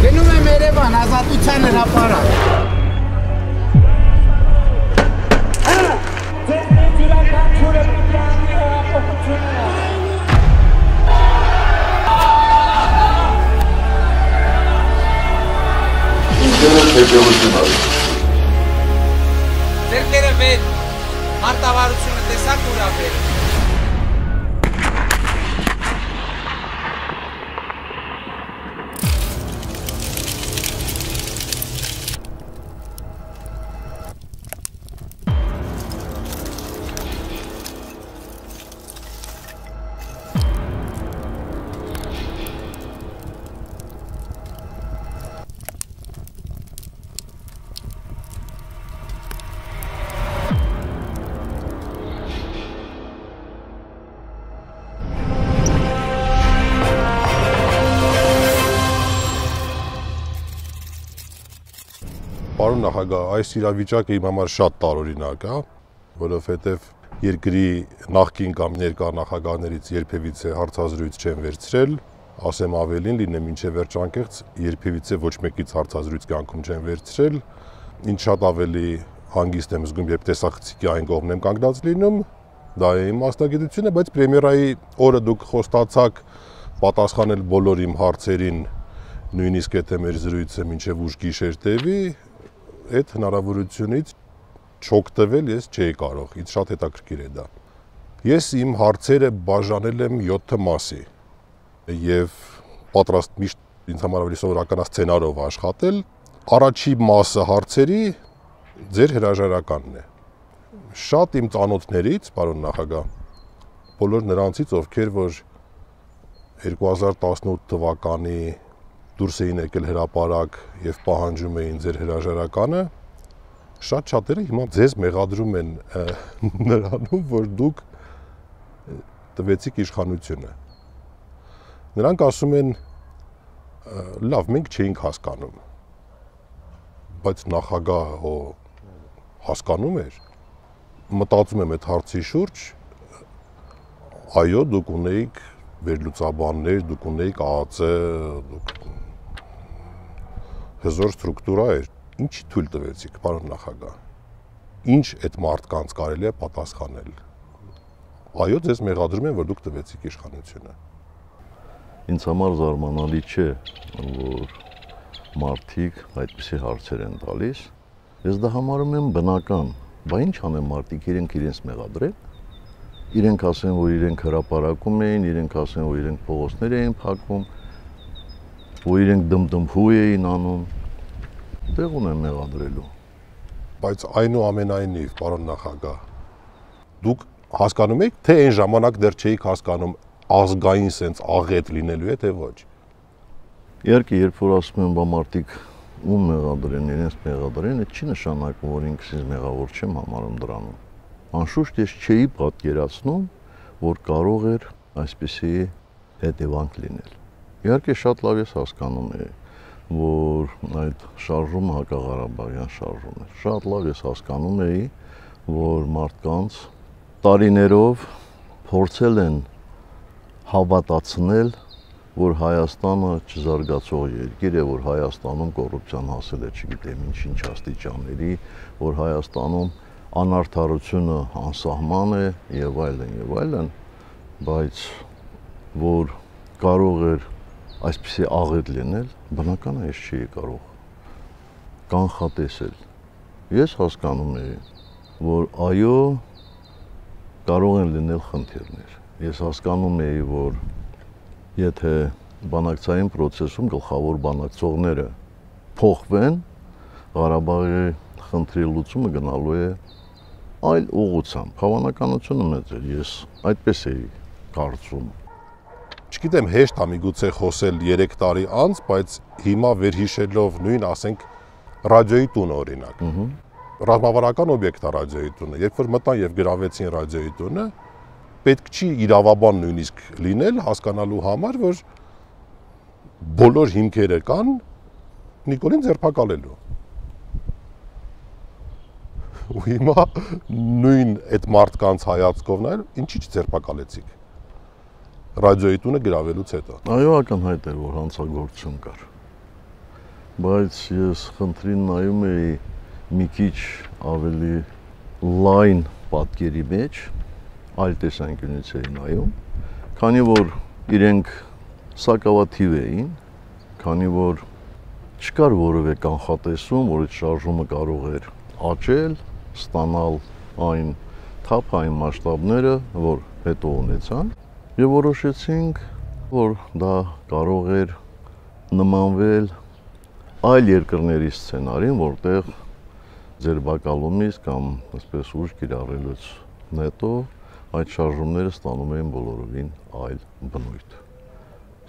Գնում եմ Երևան, ազատության հրապարակ։ Ձերքերը վեր, մարտավարությունը տեսակ ուրա վեր։ Պարոն նախագահ, այս իրավիճակը իմ համար շատ տարօրինակ է, որովհետև երկրի նախկին կամ ներկա նախագահներից երբևիցե հարցազրույց չեն վերցրել, ասեմ ավելին, լինեմ մինչև վերջ անկեղծ, երբևիցե ոչ մեկից հարցազրույց կյանքում չեն վերցրել, ինչ շատ ավելի հանգիստ եմ զգում, երբ տեսախցիկի այն կողմն եմ կանգնած լինում, դա է իմ մասնագիտությունը, բայց պրեմիերայի օրը դուք խոստացաք պատասխանել բոլոր իմ հարցերին, նույնիսկ եթե մեր զրույցը մինչև ուշ գիշեր տևի, այդ հնարավորությունից չօգտվել ես չէի կարող, ինձ շատ հետաքրքիր է դա։ Ես իմ հարցերը բաժանել եմ 7 մասի եւ պատրաստ միշտ ինձ համար ավելի սովորական սցենարով աշխատել։ Առաջի մասը հարցերի ձեր հրաժարականն է։ Շատ իմ ծանոթներից, պարոն նախագահ, բոլոր նրանցից, ովքեր որ 2018 թվականի դուրս էին եկել հրապարակ եւ պահանջում էին ձեր հրաժարականը, շատ-շատերը հիմա ձեզ մեղադրում են նրանում, որ դուք տվեցիք իշխանությունը։ Նրանք ասում են, լավ, մենք չէինք հասկանում, բայց նախագահը հասկանում էր, մտածում եմ այդ հարցի շուրջ, այո, դուք ունեիք վերլուծաբաններ, դուք ունեիք ԱԱԾ, դուք հզոր ստրուկտուրա էր, ինչ թույլ տվեցիք, պարոն նախագահ, ինչ այդ մարդկանց կարելի է պատասխանել, այո, ձեզ մեղադրում են, որ դուք տվեցիք իշխանությունը։ Ինձ համար զարմանալի չէ, որ մարդիկ այդպիսի հարցեր են տալիս, ես դա համարում եմ բնական, բա ինչ անեն մարդիկ, իրենց մեղադրեն, իրենք ասեն, որ իրենք հրապարակում էին, իրենք ասեն, որ իրենք փողոցներ էին փակում, որ իրենք դմդմփու էին անում, տեղ ունեն մեղադրելու։ Բայց այնուամենայնիվ, պարոն նախագահ, դուք հասկանում եք, թե այն ժամանակ դեռ չէիք հասկանում ազգային սենց աղետ լինելու է, թե ոչ։ Իհարկե, երբ որ ասում են, բա մարդիկ ում մեղադրեն, իրենց մեղադրեն, այդ չի նշանակում, որ ինքս ինձ մեղավոր չեմ համարում դրանում։ Անշուշտ ես չէի պատկերացնում, որ կարող էր այսպիսի հետևանք լինել։ Իհարկե շատ լավ ես հասկանում էի, որ այդ շարժումը հակաղարաբաղյան շարժում էր։ Շատ լավ ես հասկանում էի, որ մարդկանց տարիներով փորձել են հավատացնել, որ Հայաստանը չզարգացող երկիր է, որ Հայաստանում կոռուպցիան հասել է չգիտեմ ինչ աստիճանների, որ Հայաստանում անարդարությունը անսահման է եւ այլն, բայց որ կարող էր այսպիսի աղետ լինել, բնական է ես չէի կարող կանխատեսել։ Ես հասկանում էի, որ այո, կարող են լինել խնդիրներ։ Ես հասկանում էի, որ եթե բանակցային process-ում գլխավոր բանակցողները փոխվեն, Ղարաբաղի խնդրի լուծումը գնալու է այլ ուղղությամբ։ Հավանականությունը մեծ է, ես այդպես էի կարծում։ Չգիտեմ, հեշտ է միգուցե խոսել 3 տարի անց, բայց հիմա վերհիշելով նույն, ասենք, ռադիոյի տունը օրինակ։ Ռազմավարական օբյեկտ է ռադիոյի տունը, երբ որ մտան եւ գրավեցին ռադիոյի տունը, պետք չի իրավաբան նույնիսկ լինել հասկանալու համար, որ բոլոր հիմքերը կան Նիկոլին ձերբակալելու։ Ու հիմա նույն այդ մարդկանց հայացքով նայել, ինչի՞ չձերբակալեցիք ռադիոյի տունը գրավելուց հետո։ Այո, ակնհայտ էր, որ հանցագործություն կար։ բայց ես խնդրին նայում էի մի քիչ ավելի լայն պատկերի մեջ, այլ տեսանկյունից էի նայում, քանի որ իրենք սակավաթիվ էին, քանի որ չկար որևէ կանխատեսում, որ այդ շարժումը կարող էր աճել, ստանալ այն թափ, այն մասշտաբները, որ հետո ունեցան, եւ որոշեցինք, որ դա կարող էր նմանվել այլ երկրների սցենարին, որտեղ ձերբակալումից կամ այսպես ուժ կիրառելուց հետո այդ շարժումները ստանում էին բոլորովին այլ բնույթ։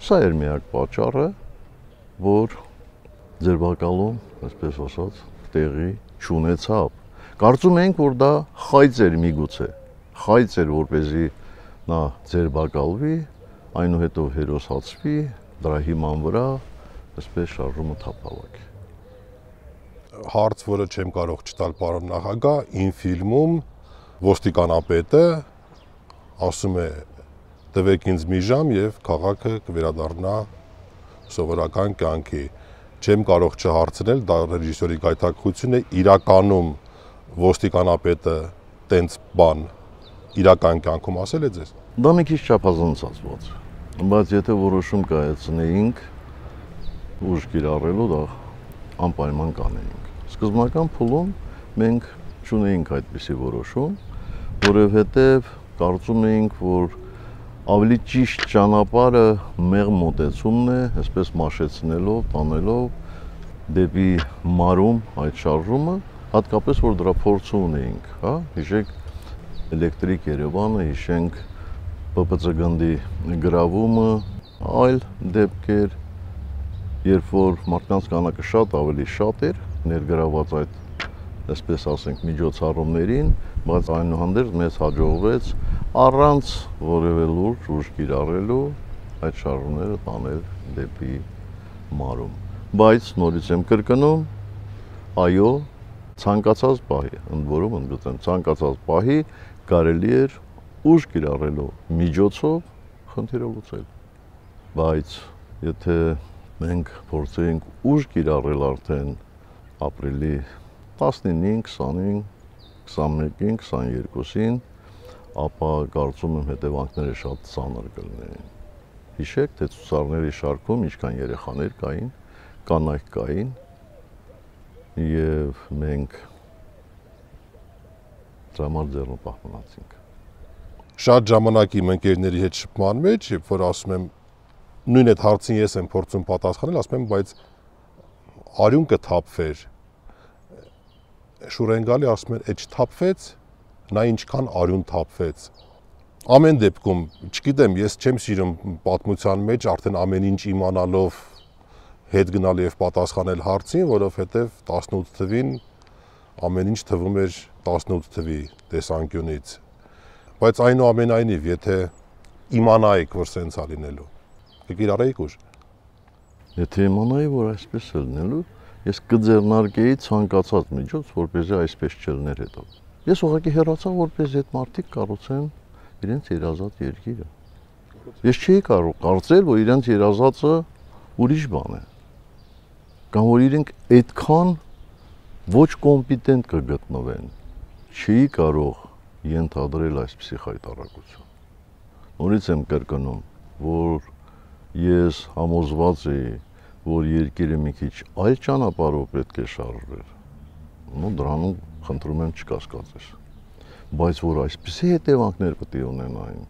Սա էր միակ պատճառը, որ ձերբակալում, այսպես ասած, տեղի չունեցավ։ Կարծում ենք, որ դա խայծ էր միգուցե, խայծ էր, որպեսզի նա ձերբակալվի, այնուհետև հերոսացվի, դրա հիման վրա այսպես շարժումը թափավակի։ Հարց, որը չեմ կարող չտալ պարոն նախագահ, իմ ֆիլմում ոստիկանապետը ասում է տվեք ինձ մի ժամ եւ քաղաքը կվերադառնա սովորական կյանքի։ Չեմ կարող չհարցնել, դա ռեժիսորի գայթակղություն է, իրականում ոստիկանապետը տենց բան իրական կյանքում ասել է ձեզ։ Դա մի քիչ չափազանցված, բայց եթե որոշում կայացնեինք ուժ կիրառելու, դա անպայման կանեինք։ Սկզբնական փուլում մենք չունեինք այդպիսի որոշում, որովհետև կարծում էինք, որ ավելի ճիշտ ճանապարհը մեղմ մոտեցումն է, այսպես մաշեցնելով, տանելով դեպի մարում այդ շարժումը, հատկապես որ դրա փորձը ունեինք, հա, հիշեք էլեկտրիկ Երևանը, հիշենք ՊՊՑ գնդի գրավումը, այլ դեպքեր, երբ որ մարդկանց քանակը շատ ավելի շատ էր ներգրաված այդ, այսպես ասենք, միջոցառումներին, բայց այնուհանդերձ մեզ հաջողվեց առանց որևէ լուրջ ուժ կիրառելու այդ շարժումները տանել դեպի մարում։ Բայց նորից եմ կրկնում, այո, ցանկացած պահի, ընդ որում ընդգծեմ, ցանկացած պահի կարելի էր ուժ կիրառելու միջոցով խնդիրը լուծել։ Բայց եթե մենք փորձեինք ուժ կիրառել արդեն ապրիլի 19-ին, 20-ին, 21-ին, 22-ին, ապա կարծում եմ հետևանքները շատ ծանր կլինեին։ Հիշեք, թե ցուցարների շարքում ինչքան երեխաներ կային, կանայք կային, եւ մենք դրա համար ձեռնպահ մնացինք։ Շատ ժամանակ իմ ընկերների հետ շփման մեջ, երբ որ ասում եմ նույն այդ հարցին ես եմ փորձում պատասխանել, ասում եմ, բայց արյուն կթափվեր։ Շուրենգալի ասում էր, այդ չթափվեց, նա ինչքան արյուն թափվեց։ Ամեն դեպքում, չգիտեմ, ես չեմ սիրում պատմության մեջ արդեն ամեն ինչ իմանալով հետ գնալ եւ պատասխանել հարցին, որովհետեւ 18 թվին ամեն ինչ թվում էր 18 թվի տեսանկյունից։ Բայց այնուամենայնիվ, եթե իմանայիք, որ սենց է լինելու, կկիրառեիք ուժ։ Եթե իմանայի, որ այսպես է լինելու, ես կձեռնարկեի ցանկացած միջոց, որպեսզի այսպես չլիներ հետո։ Ես ուղղակի հեռացա, որպեսզի այդ մարդիկ կառուցեն իրենց երազած երկիրը։ Ես չէի կարող կարծել, որ իրենց երազածը ուրիշ բան է։ Կամ որ իրենք այդքան ոչ կոմպետենտ կգտնվեն։ Չի կարող ենթադրել այսպիսի խայտառակություն։ Նորից եմ կրկնում, որ ես համոզված էի, որ երկիրը մի քիչ այլ ճանապարհով պետք է շարժվեր։ Ու դրանում խնդրում եմ չկասկածես։ Բայց որ այսպիսի հետևանքներ պետք է ունենային։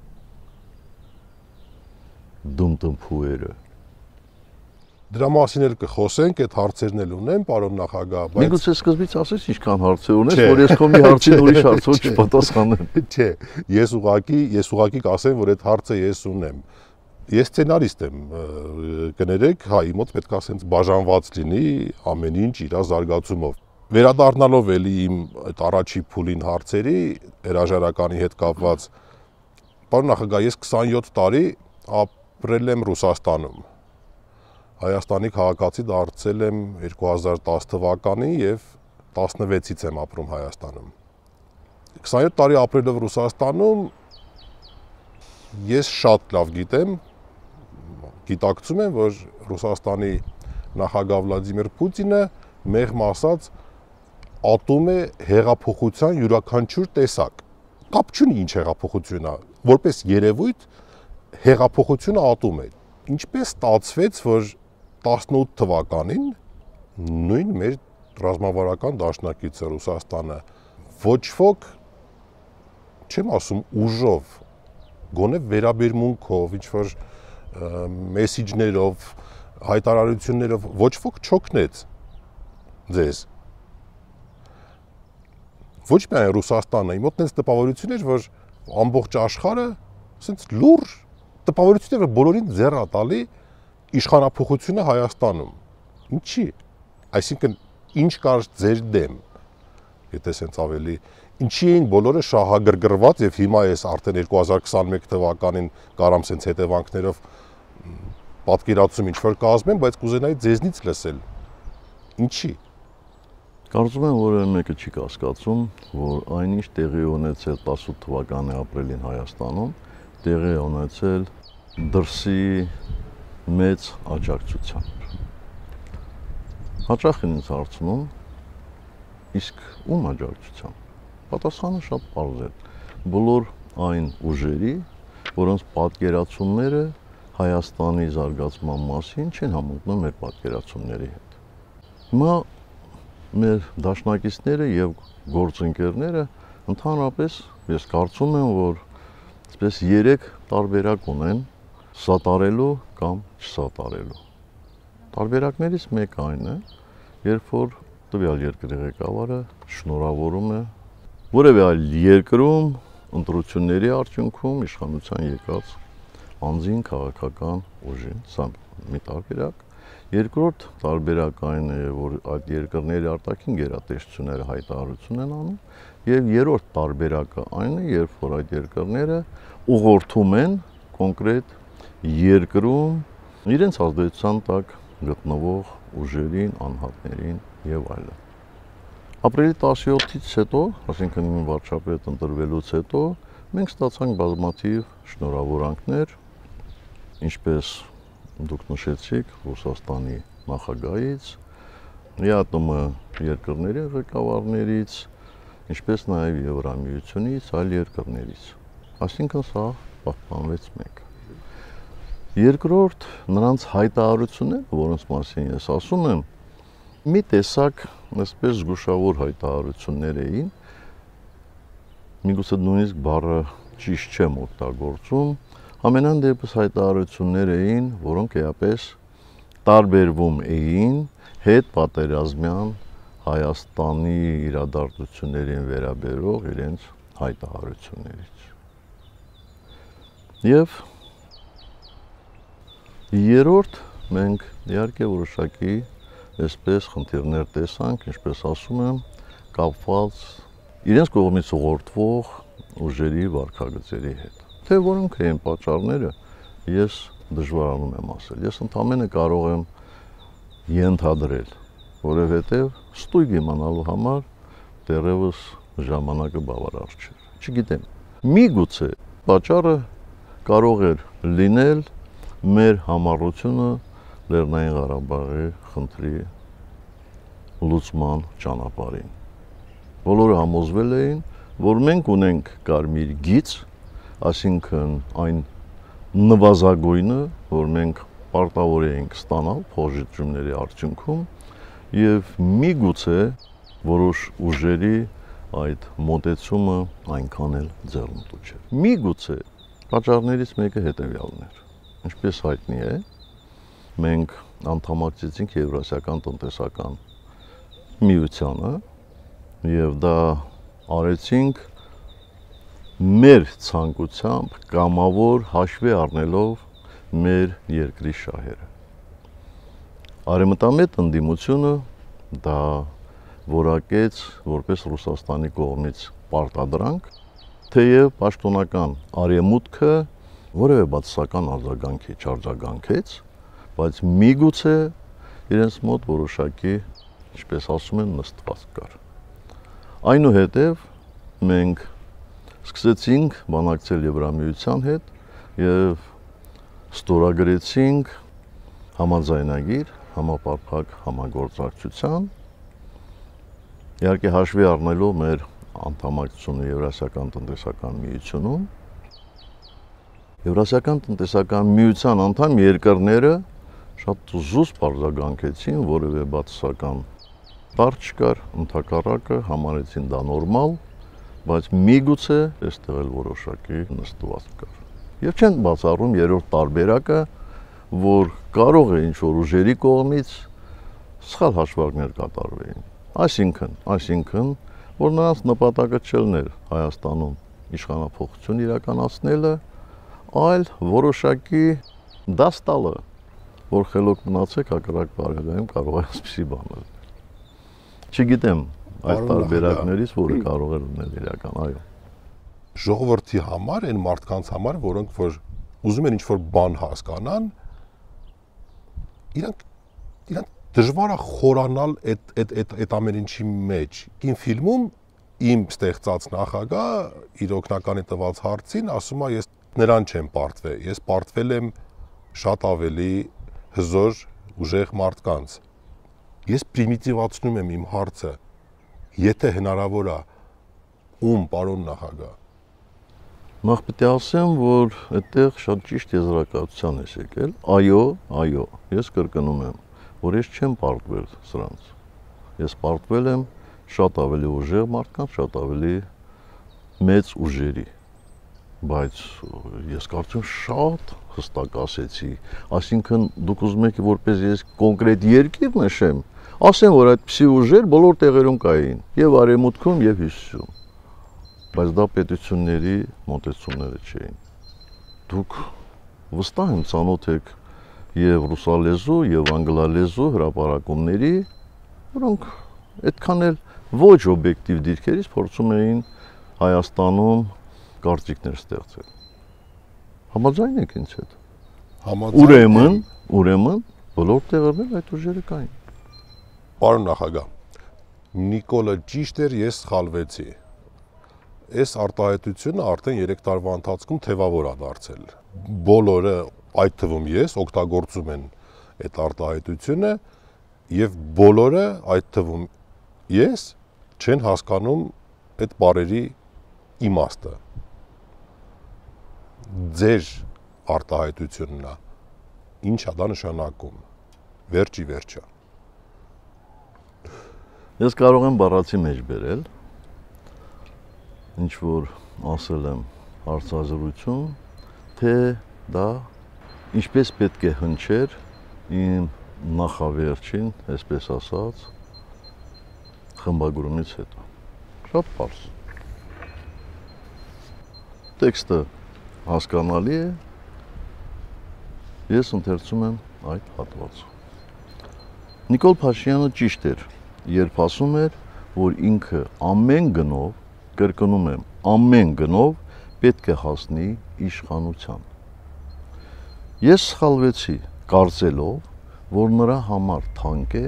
Դումտմփուերը։ Դրա մասին էլ կխոսենք, այդ հարցերն էլ ունեմ, պարոն նախագահ, բայց միգուցե սկզբից ասես ինչքան հարցեր ունես, որ ես քո մի հարցին ուրիշ հարցով չպատասխանեմ։ Չէ, ես ուղղակի կասեմ, որ այդ հարցը ես ունեմ։ Ես սցենարիստ եմ, կներեք, հայի մոտ պետք է ասենց բաժանված լինի ամեն ինչ իր զարգացումով։ Վերադառնալով էլի իմ այդ առաջի փուլին հարցերի, հրաժարականի հետ կապված, պարոն նախագահ, ես 27 տարի ապրել եմ Ռուսաստանում։ Հայաստանի քաղաքացի դարձել եմ 2010 թվականին եւ 16-ից եմ ապրում Հայաստանում։ 27 տարի ապրելով Ռուսաստանում ես շատ լավ գիտեմ, գիտակցում եմ, որ Ռուսաստանի նախագահ Վլադիմիր Պուտինը մեղմ ասած ատում է հեղափոխության յուրաքանչյուր տեսակ։ Կապ չունի ինչ հեղափոխություն է, որպես երևույթ հեղափոխությունը ատում է։ Ինչպես ստացվեց, որ 18 թվականին նույն մեր ռազմավարական դաշնակիցը Ռուսաստանը ոչ ոք, չեմ ասում ուժով, գոնե վերաբերմունքով, ինչ-որ մեսիջներով, հայտարարություններով ոչ ոք չօգնեց ձեզ։ Ոչ միայն Ռուսաստանը, իմ մոտ այնպես տպավորություն էր, որ ամբողջ աշխարհը ասենց լուրջ տպավորություն էր, որ բոլորին ձեռ է տալի իշխանափոխությունը Հայաստանում։ Ինչի՞։ Այսինքն ինչ կար ձեր դեմ, եթե ասենց ավելի ինչի էին բոլորը շահագրգռված եւ հիմա էս արդեն 2021 թվականին կարամ ասենց հետևանքներով պատկերացում ինչ որ կազմեմ, բայց կուզենայի ձեզնից լսել։ Ինչի։ Կարծում եմ, որ մեկը չի կասկածում, որ այնինչ տեղի ունեցել 18 թվականի ապրիլին Հայաստանում, տեղի ունեցել դրսի մեծ աջակցությամբ։ Հաճախ են ինձ հարցնում, իսկ ում աջակցությամբ։ Պատասխանը շատ պարզ է։ Բոլոր այն ուժերի, որոնց պատկերացումները Հայաստանի զարգացման մասին չեն համընկնում մեր պատկերացումների հետ։ Հիմա մեր դաշնակիցները եւ գործընկերները ընդհանրապես ես կարծում եմ, որ այսպես 3 տարբերակ ունեն սատարելու կամ չսատարելու։ Տարբերակներից մեկը այն է, երբ որ տվյալ երկրի ղեկավարը շնորհավորում է որևէ այլ երկրում ընտրությունների արդյունքում իշխանության եկած անձին քաղաքական ուժին, սա մի տարբերակ։ Երկրորդ տարբերակ այն է, որ այդ երկրների արտաքին գերատեսչությունները հայտարարություն են անում, եւ երրորդ տարբերակը այն է, երբ որ այդ երկրները ուղղորդում են կոնկրետ երկրում իրենց ազդեցության տակ գտնվող ուժերին, անհատներին եւ այլն։ Ապրիլի 17-ից հետո, այսինքն իմ վարչապետ ընտրվելուց հետո, մենք ստացանք բազմաթիվ շնորհավորանքներ, ինչպես դուք նշեցիք Ռուսաստանի նախագահից, ԵԱՏՄ երկրների ղեկավարներից, ինչպես նաև Եվրամիությունից, այլ երկրներից։ Այսինքն սա պահպանվեց մեկ։ Երկրորդ, նրանց հայտարարությունները, որոնց մասին ես ասում եմ, մի տեսակ այսպես զգուշավոր հայտարարություններ էին, միգուցե նույնիսկ բառը ճիշտ չեմ օգտագործում, ամենայն դեպս հայտարարություններ էին, որոնք էապես տարբերվում էին հետ պատերազմյան Հայաստանի իրադարձություններին վերաբերող իրենց հայտարարություններից։ Եվ երրորդ մենք իհարկե որոշակի այսպես խնդիրներ տեսանք, ինչպես ասում եմ, կապված իրենց կողմից ուղղորդվող ուժերի վարքագծերի հետ։ Թե որոնք էին պատճառները, ես դժվարանում եմ ասել։ Ես ընդամենը կարող եմ ենթադրել, որովհետև ստույգ իմանալու համար դեռևս ժամանակը բավարար չէ։ Չգիտեմ։ Միգուցե պատճառը կարող էր լինել մեր համառությունը Լեռնային Ղարաբաղի խնդրի լուծման ճանապարհին։ Բոլորը համոզվել էին, որ մենք ունենք կարմիր գիծ, այսինքն այն նվազագույնը, որ մենք պարտավոր էինք ստանալ փոխժիջումների արդյունքում, եւ միգուցե որոշ ուժերի այդ մոտեցումը այնքան էլ ձեռնտու չէր։ Միգուցե պատճառներից մեկը հետեւյալն էր։ Ինչպես հայտնի է, մենք անդամակցեցինք Եվրասիական տնտեսական միությանը եւ դա արեցինք մեր ցանկությամբ կամավոր հաշվի առնելով մեր երկրի շահերը։ Արևմտամետ ընդդիմությունը դա որակեց որպես Ռուսաստանի կողմից պարտադրանք, թեև պաշտոնական արևմուտքը որևէ բացասական արձագանքի չարձագանքեց, բայց միգուցե իրենց մոտ որոշակի, ինչպես ասում են, նստվածք կար։ Այնուհետև մենք սկսեցինք բանակցել Եվրամիության հետ եւ ստորագրեցինք համաձայնագիր համապարփակ համագործակցության, իհարկե հաշվի առնելով մեր անդամակցությունը Եվրասիական տնտեսական միությունում, Եվրասիական տնտեսական միության անդամ երկրները շատ զուսպ արձագանքեցին, որևէ բացասական բառ չկար, ընդհակառակը համարեցին դա նորմալ, բայց միգուցե այստեղ էլ որոշակի նստված կար։ Եվ չեն բացառում երրորդ տարբերակը, որ կարող է ինչ-որ ուժերի կողմից սխալ հաշվարկներ կատարվեին։ Այսինքն, որ նրանց նպատակը չլներ Հայաստանում իշխանափոխություն իրականացնելը, այլ որոշակի դաս տալը, որ խելոք մնացեք հակառակ բարելայում կարող է այսպիսի բան լինել։ Չգիտեմ այդ տարբերակներից որը կարող է լինել իրական, այո։ Ժողովրդի համար, այն մարդկանց համար, որոնք որ ուզում են ինչ-որ բան հասկանան, իրանք դժվար է խորանալ այդ ամեն ինչի մեջ։ Ին ֆիլմում իմ ստեղծած նախագահ իր օգնականի տված հարցին ասում է ես նրան չեմ պարտվել, ես պարտվել եմ շատ ավելի հզոր ուժեղ մարդկանց։ Ես պրիմիտիվացնում եմ իմ հարցը, եթե հնարավոր է, պարոն նախագահ։ Նախ պետք է ասեմ, որ այդտեղ շատ ճիշտ եզրակացության ես եկել։ Այո, ես կրկնում եմ, որ ես չեմ պարտվել սրանց։ Ես պարտվել եմ շատ ավելի ուժեղ մարդկանց, շատ ավելի մեծ ուժերի։ Բայց ես կարծում շատ հստակ ասեցի, այսինքն դուք ուզում եք որպես ես կոնկրետ երկիր նշեմ, ասեմ, որ այդպիսի ուժեր բոլոր տեղերում կային, եւ Արևմուտքում, եւ Հյուսիսում։ Բայց դա պետությունների մոտեցումները չէին։ Դուք վստահ եմ ծանոթ եք եւ ռուսալեզու եւ անգլալեզու հրապարակումների, որոնք այդքան էլ ոչ օբյեկտիվ դիրքերից փորձում էին Հայաստանում կարծիքներ ստեղծել։ Համաձայն եք ինձ հետ։ Ուրեմն բոլոր տեղերում այդ ուժերը կային։ Պարոն նախագահ, Նիկոլը ճիշտ էր, ես սխալվեցի։ Այս արտահայտությունը արդեն 3 տարվա ընթացքում թևավոր է դարձել։ Բոլորը, այդ թվում ես, օգտագործում են այդ արտահայտությունը եւ բոլորը, այդ թվում ես, չեն հասկանում այդ բառերի իմաստը։ Ձեր արտահայտությունն է, ինչ է դա նշանակում, վերջի վերջը։ Ես կարող եմ բառացի մեջ բերել, ինչ որ ասել եմ հարցազրույցում, թե դա ինչպես պետք է հնչեր իմ նախավերջին, այսպես ասած, խմբագրումից հետո։ Շատ պարզ։ Տեքստը հասկանալի է, ես ընթերցում եմ այդ հատվածը։ Նիկոլ Փաշինյանը ճիշտ էր, երբ ասում էր, որ ինքը ամեն գնով, կրկնում եմ, ամեն գնով պետք է հասնի իշխանության։ Ես սխալվեցի, կարծելով, որ նրա համար թանկ է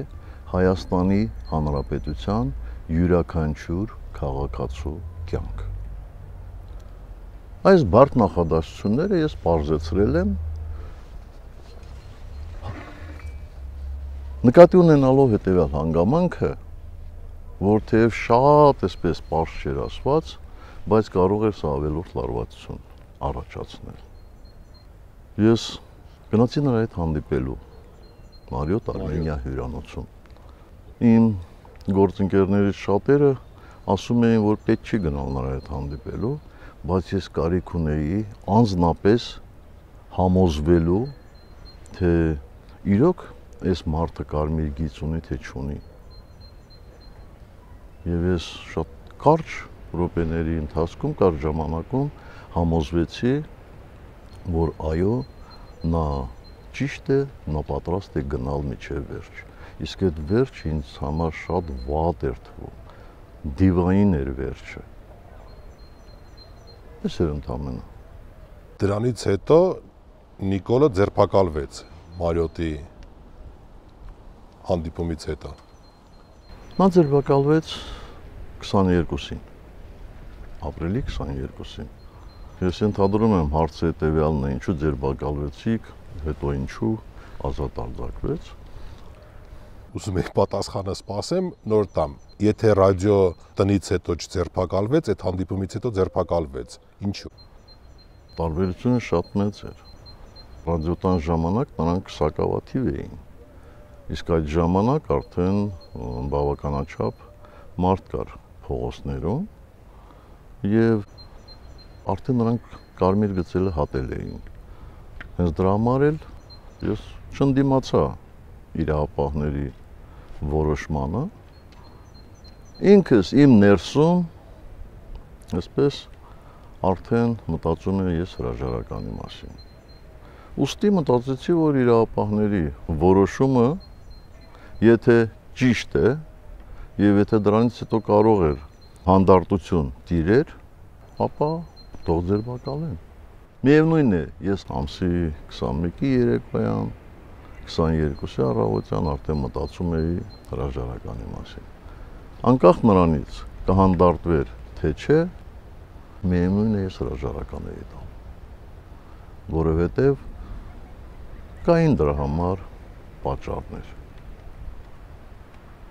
Հայաստանի Հանրապետության յուրաքանչյուր քաղաքացու կյանք։ Այս բարդ նախադասությունները ես պարզեցրել եմ նկատի ունենալով հետևյալ հանգամանքը, որ թեև շատ այսպես պարզ չէր ասված, բայց կարող էր սա ավելորդ լարվածություն առաջացնել։ Ես գնացի նրա հետ հանդիպելու Մարիոթ Արմենիա հյուրանոցում։ Իմ գործընկերներից շատերը ասում էին, որ պետք չի գնալ նրա հետ հանդիպելու, բայց ես կարիք ունեի անձնապես համոզվելու, թե իրոք այս մարդը կարմիր գիծ ունի, թե չունի։ Եվ ես շատ կարճ րոպեների ընթացքում, կարճ ժամանակում համոզվեցի, որ այո, նա ճիշտ է, նա պատրաստ է գնալ մինչև վերջ։ Իսկ այդ վերջ ինձ համար շատ վատ էր թվում, դիվային էր վերջը։ Այս էր ընդամենը։ Դրանից հետո Նիկոլը ձերբակալվեց Մարիոթի հանդիպումից հետո։ Նա ձերբակալվեց 22-ին, ապրիլի 22-ին։ Ես ենթադրում եմ հարցը հետևյալն է, ինչու ձերբակալվեցիք, հետո ինչու ազատ արձակվեց։ Ուզում եք պատասխանը սպասեմ, նոր տամ։ Եթե ռադիո տնից հետո չձերբակալվեց, այդ հանդիպումից հետո ձերբակալվեց։ Ինչու՞։ Տարբերությունը շատ մեծ էր։ Ռադիոտան ժամանակ նրանք սակավաթիվ էին։ Իսկ այդ ժամանակ արդեն բավականաչափ մարդ կար փողոցներում եւ արդեն նրանք կարմիր գծելը հատել էին։ Հենց դրա համար էլ ես չընդդիմացա իրավապահների որոշմանը։ Ինքս իմ ներսում այսպես արդեն մտածում եմ ես հրաժարականի մասին։ Ուստի մտածեցի, որ իրավապահների որոշումը, եթե ճիշտ է եւ եթե դրանից հետո կարող էր հանդարտություն տիրեր, ապա թող ձերբակալեն։ Միևնույն է, ես ամսի 21-ի երեկոյան 22-ի առավոտյան արդեն մտածում էի հրաժարականի մասին։ Անկախ նրանից կհանդարտվեր թե չէ, միևնույն է ես հրաժարական էի տալ, որովհետև կային դրա համար պատճառներ։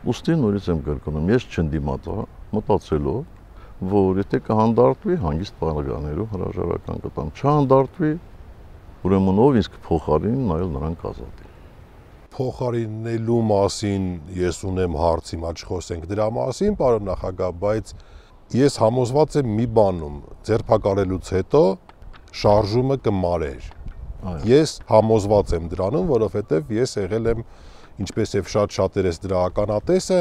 Ուստի նորից եմ կրկնում, ես չընդդիմացա, մտածելով, որ եթե կհանդարտվի, հանգիստ բանականերով հրաժարական կտամ, չհանդարտվի, ուրեմն ով ինձ կփոխարինի, նայել նրան կազատի։ Փոխարինելու մասին ես ունեմ հարց, հիմա չխոսենք դրա մասին, պարոն նախագահ, բայց ես համոզված եմ մի բանում, ձերբակալելուց հետո շարժումը կմարեր։ Ես համոզված եմ դրանում, որովհետև ես եղել եմ, ինչպես եւ շատերս դրա ականատեսը,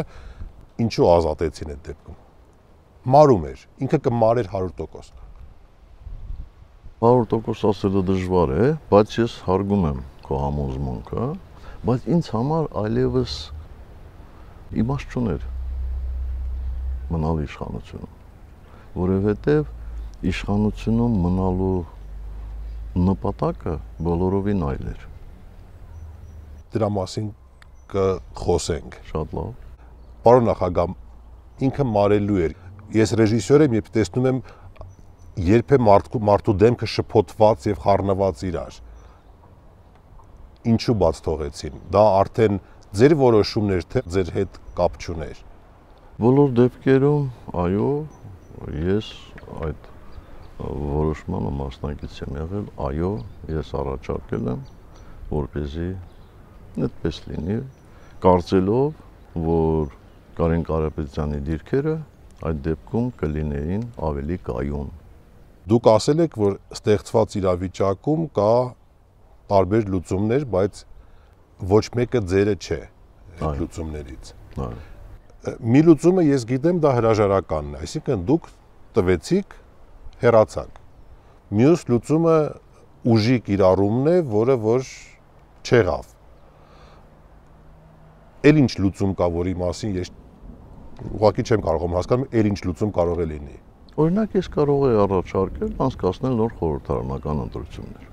ինչու ազատեցին այդ դեպքում։ Մարում էր, ինքը կմարեր 100%։ 100% ասելը դժվար է, բայց ես հարգում եմ քո համոզմունքը, բայց ինձ համար այլևս իմաստ չուներ մնալ իշխանությունում, որովհետև իշխանությունում մնալու նպատակը բոլորովին այլ էր։ Դրա մասին կխոսենք։ Շատ լավ։ Պարոն նախագահ, ինքը մարելու էր։ Ես ռեժիսոր եմ, երբ տեսնում եմ երբե մարդու դեմքը շփոթված եւ խառնված իրար։ Ինչու բաց թողեցին։ Դա արդեն ձեր որոշումն էր, թե ձեր հետ կապ չուներ։ Բոլոր դեպքերում, այո, ես այդ որոշմանը մասնակից եմ եղել, այո, ես առաջարկել եմ, որպեսզի այդպես լինի, կարծելով, որ Կարեն Կարապետյանի դիրքերը այդ դեպքում կլինեին ավելի կայուն։ Դուք ասել եք, որ ստեղծված իրավիճակում կա տարբեր լուծումներ, բայց ոչ մեկը ձերը չէ այդ լուծումներից։ Մի լուծումը ես գիտեմ, դա հրաժարականն է, այսինքն դուք տվեցիք, հեռացաք։ Մյուս լուծումը ուժի կիրառումն է, որը որ չեղավ։ Էլ ինչ լուծում կա, որի մասին ես ուղղակի չեմ կարող հասկանում, էլ ինչ լուծում կարող է լինի։ Օրինակ ես կարող եի առաջարկել անցկացնել նոր խորհրդարանական ընտրություններ։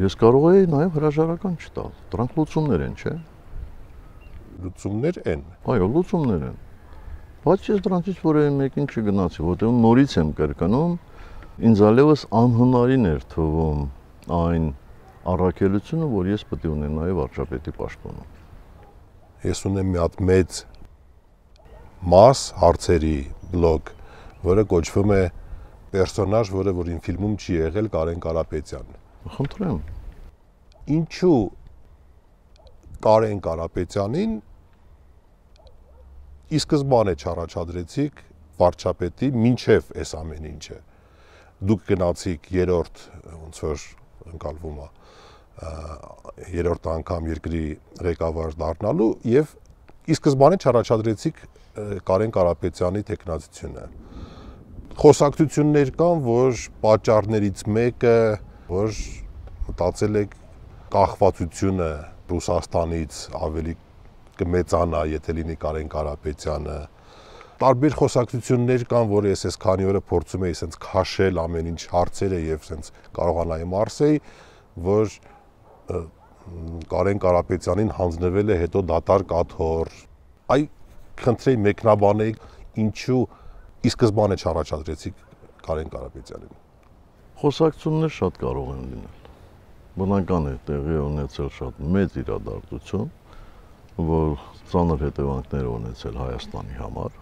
Ես կարող էի նաև հրաժարական չտալ։ Դրանք լուծումներ են, չէ՞։ Լուծումներ են։ Այո, լուծումներ են։ Բայց ես դրանից որևէ մեկին չգնացի, որտեղ նորից եմ կրկնում, ինձ ալևս անհնարին էր թվում այն առաքելությունը, որ ես պետք է ունենայի վարչապետի պաշտոնում։ Ես ունեմ մի հատ մեծ մաս հարցերի բլոգ, որը կոչվում է պերսոնաժ, որը որ իմ ֆիլմում չի եղել Կարեն Կարապետյան։ Խնդրեմ։ Ինչու Կարեն Կարապետյանին ի սկզբանե չառաջադրեցիք վարչապետի մինչև այս ամեն ինչը։ Դուք գնացիք երրորդ ոնց որ ընկալվում է երրորդ անգամ երկրի ղեկավար դառնալու եւ ի սկզբանե չառաջադրեցիք Կարեն Կարապետյանի տեխնացությունը։ Խոսակցություններ կան, որ պատճառներից մեկը, որ մտածել եք կախվածությունը Ռուսաստանից ավելի կմեծանա, եթե լինի Կարեն Կարապետյանը։ Տարբեր խոսակցություններ կան, որ ես այս քանի օրը փորձում եի սենց քաշել ամեն ինչ հարցերը եւ սենց կարողանայի մարսեի, որ Կարեն Կարապետյանին հանձնվել է հետո դատարկ աթոռ։ Այ խնդրեի մեկնաբանեիք, ինչու ի սկզբանե չառաջադրեցիք Կարեն Կարապետյանին։ Խոսակցություններ շատ կարող են լինել։ Բնական է տեղի ունեցել շատ մեծ իրադարձություն, որ ծանր հետևանքներ ունեցել Հայաստանի համար։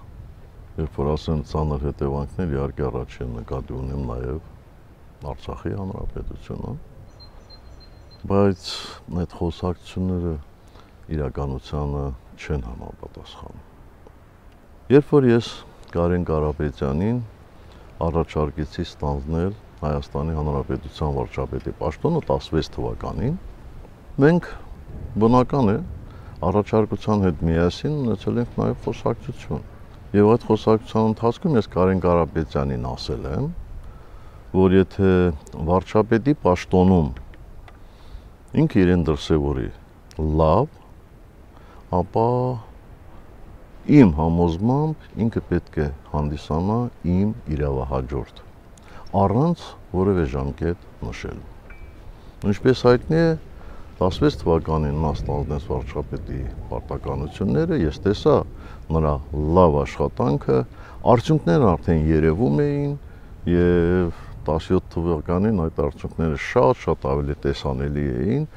Երբ որ ասեմ ծանր հետևանքներ, իհարկե առաջին նկատի ունեմ նաև Արցախի հանրապետությունը, բայց այդ խոսակցությունները իրականությանը չեն համապատասխանում։ Երբ որ ես Կարեն Կարապետյանին առաջարկեցի ստանձնել Հայաստանի Հանրապետության վարչապետի պաշտոնը 16 թվականին, մենք բնական է առաջարկության հետ միասին ունեցել ենք նաև խոսակցություն։ Եվ այդ խոսակցության ընթացքում ես Կարեն Կարապետյանին ասել եմ, որ եթե վարչապետի պաշտոնում ինքը իրեն դրսևորի լավ, ապա իմ համոզմամբ ինքը պետք է հանդիսանա իմ իրավահաջորդ, առանց որևէ ժամկետ նշելու։ Ինչպես հայտնի է, 16 թվականին նա ստանձնեց վարչապետի պարտականությունները, ես տեսա նրա լավ աշխատանքը, արդյունքները արդեն երևում էին եւ 17 թվականին այդ արդյունքները շատ ավելի տեսանելի էին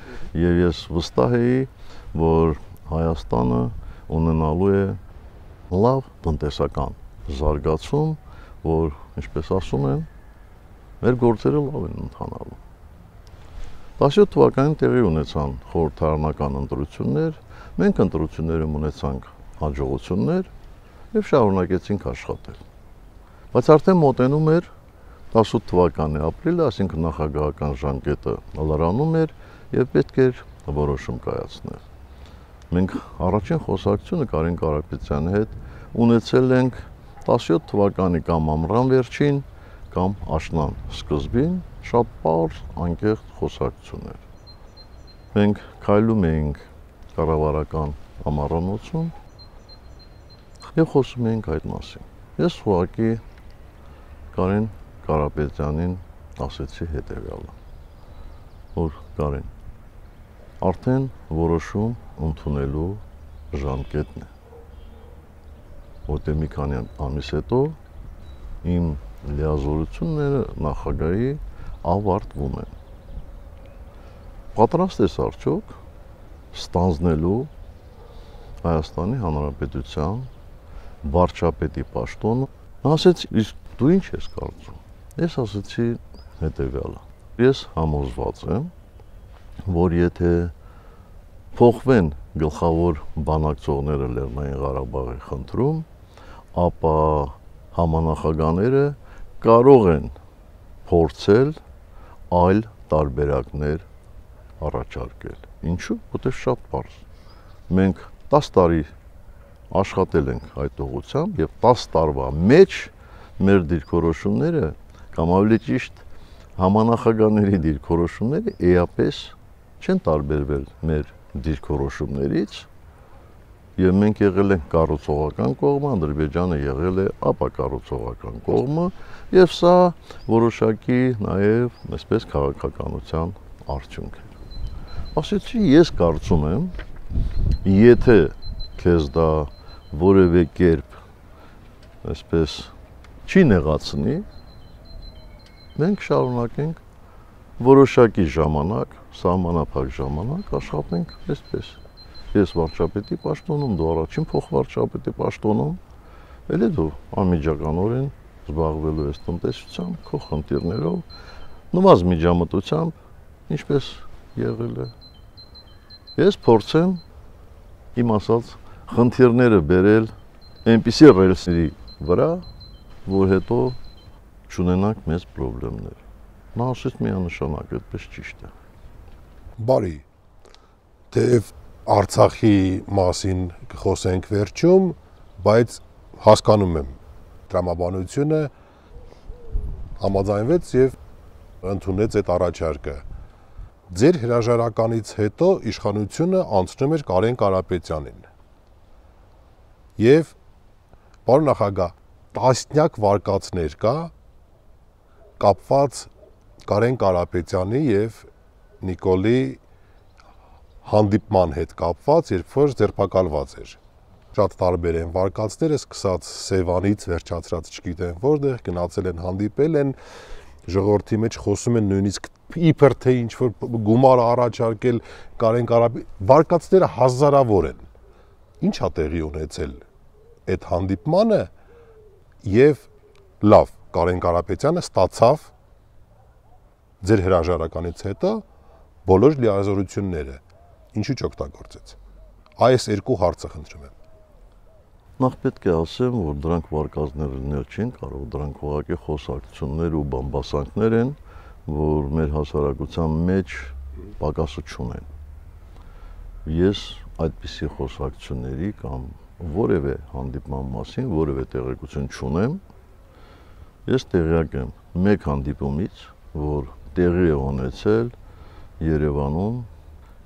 եւ ես վստահ էի, որ Հայաստանը ունենալու է լավ տնտեսական զարգացում, որ, ինչպես ասում են, մեր գործերը լավ են ընթանալու։ 17 թվականին տեղի ունեցան խորհրդարանական ընտրություններ, մենք ընտրություններում ունեցանք հաջողություններ եւ շարունակեցինք աշխատել։ Բայց արդեն մոտենում էր 18 թվականի ապրիլը, այսինքն նախագահական ժամկետը լրանում էր եւ պետք էր որոշում կայացնել։ Մենք առաջին խոսակցությունը Կարեն Կարապետյանի հետ ունեցել ենք 17 թվականի կամ ամռան վերջին կամ աշնան սկզբին, շատ պարզ անկեղծ խոսակցություններ։ Մենք քայլում էինք կառավարական ամառանոցում եւ խոսում էինք այդ մասին։ Ես ուղղակի Կարեն Կարապետյանին ասեցի հետեւյալը, որ Կարեն, արդեն որոշում ընդունելու ժամկետն է, որտեղ մի քանի ամիս հետո իմ լիազորությունները նախագահի ավարտվում են։ Պատրաստ ես արդյոք ստանձնելու Հայաստանի Հանրապետության վարչապետի պաշտոնը։ Ասեց, իսկ դու ինչ ես կարծում։ Ես ասեցի հետևյալը. ես համոզված եմ, որ եթե փոխվեն գլխավոր բանակցողները Լեռնային Ղարաբաղի խնդրում, ապա համանախագահները կարող են փորձել այլ տարբերակներ առաջարկել։ Ինչու՞։ Որտեղ շատ պարզ։ Մենք 10 տարի աշխատել ենք այդ ուղղությամբ եւ 10 տարվա մեջ մեր դիրքորոշումները կամ ավելի ճիշտ համանախագահների դիրքորոշումները էապես չեն տարբերվել մեր դիրքորոշումներից եւ մենք եղել ենք կառուցողական կողմը, Ադրբեջանը եղել է ապակառուցողական կողմը եւ սա որոշակի նաեւ այսպես քաղաքականության արդյունք է։ Ասեցի, ես կարծում եմ, եթե քեզ դա որևէ կերպ այսպես չի նեղացնի, մենք շարունակենք որոշակի ժամանակ, սահմանափակ ժամանակ աշխատենք այսպես։ Ես վարչապետի պաշտոնում, դու առաջին փոխվարչապետի պաշտոնում, ելի դու անմիջականորեն զբաղվելու ես տնտեսությամբ, քո խնդիրներով, նվազ միջամտությամբ, ինչպես եղել է։ Ես փորձեմ իմ ասած խնդիրները բերել այնպիսի ռելսերի վրա, որ հետո չունենանք մեծ խնդիրներ։ Նա ասեց միանշանակ, այդպես ճիշտ է։ Բարի, թեև Արցախի մասին կխոսենք վերջում, բայց հասկանում եմ տրամաբանությունը համաձայնվեց եւ ընդունեց այդ առաջարկը։ Ձեր հրաժարականից հետո իշխանությունը անցնում էր Կարեն Կարապետյանին։ Եվ պարոն նախագահ, տասնյակ վարկածներ կա կապված Կարեն Կարապետյանի եւ Նիկոլի հանդիպման հետ կապված, երբ որ ձերբակալված էր։ Շատ տարբեր են վարկածները, սկսած Սևանից վերջացրած չգիտեմ որտեղ, գնացել են հանդիպել են, ժողովրդի մեջ խոսում են նույնիսկ իբր թե ինչ որ գումար առաջարկել Կարեն Կարապետյան, վարկածները հազարավոր են։ ինչ է տեղի ունեցել այդ հանդիպմանը եւ լավ Կարեն Կարապետյանը ստացավ ձեր հրաժարականից հետո բոլոր լիազորությունները ինչու չօգտագործեց այս երկու հարցը խնդրում եմ նախ պետք է ասեմ որ դրանք վարկածներ լինել չեն կարող դրանք ուղղակի խոսակցություններ ու բամբասանքներ են որ մեր հասարակության մեջ պակասը չունեն ես այդպիսի խոսակցությունների կամ որևէ հանդիպման մասին որևէ տեղեկություն չունեմ ես տեղյակ եմ մեկ հանդիպումից որ տեղի է ունեցել Երևանում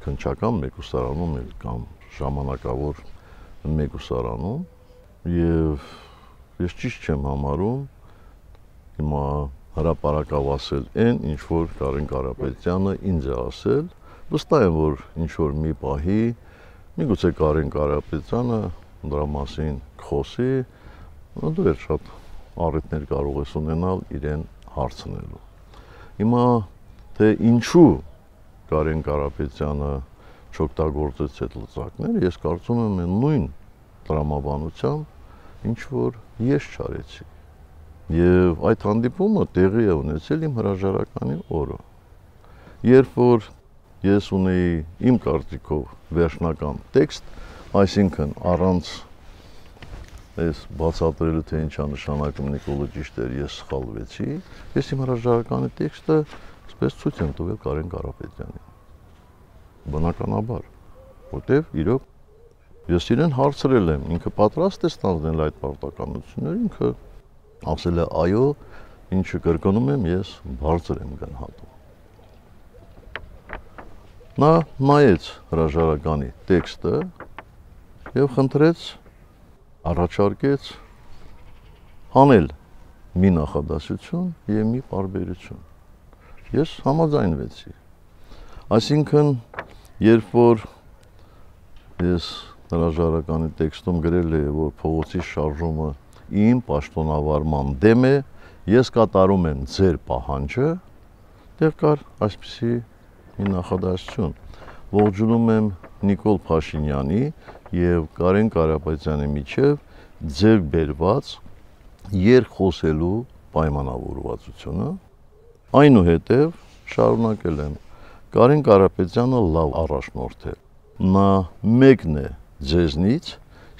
քննչական մեկուսարանում կամ ժամանակավոր մեկուսարանում եւ ես ճիշտ չեմ համարում հիմա հրապարակավ ասել այն ինչ որ Կարեն Կարապետյանը ինձ է ասել վստահ եմ որ ինչ որ մի պահի միգուցե Կարեն Կարապետյանը դրա մասին խոսի դու էլ շատ առիթներ կարող ես ունենալ իրեն հարցնելու հիմա թե ինչու Կարեն Կարապետյանը չօգտագործեց այդ լծակները ես կարծում եմ նույն տրամաբանությամբ ինչ որ ես չարեցի եւ այդ հանդիպումը տեղի է ունեցել իմ հրաժարականի օրը երբ որ ես ունեի իմ կարծիքով վերջնական տեքստ այսինքն առանց այս բացատրելու թե ինչա նշանակում Նիկոլը ճիշտ էր ես սխալվեցի ես իմ հրաժարականի տեքստը այսպես ցույց եմ տվել Կարեն Կարապետյանին բնականաբար որտեվ իրոք ես իրեն հարցրել եմ ինքը պատրաստ է ստանձնել այդ պարտականությունները ինքը ասել է այո ինչը կրկնում եմ ես բարձր եմ գնահատում նա նայեց հրաժարականի տեքստը եւ խնդրեց առաջարկեց անել մի նախադասություն եւ մի պարբերություն ես համաձայնվեցի այսինքն երբ որ ես հրաժարականի տեքստում գրել եմ որ փողոցի շարժումը իմ պաշտոնավարման դեմ է ես կատարում եմ ձեր պահանջը դեռ կար այսպիսի մի նախադասություն ողջունում եմ Նիկոլ Փաշինյանի եւ Կարեն Կարապետյանի միջև ձեր բերված երկխոսելու պայմանավորվածությունը այնուհետև շարունակել եմ Կարեն Կարապետյանը լավ առաջնորդ է նա մեկն է ձեզնից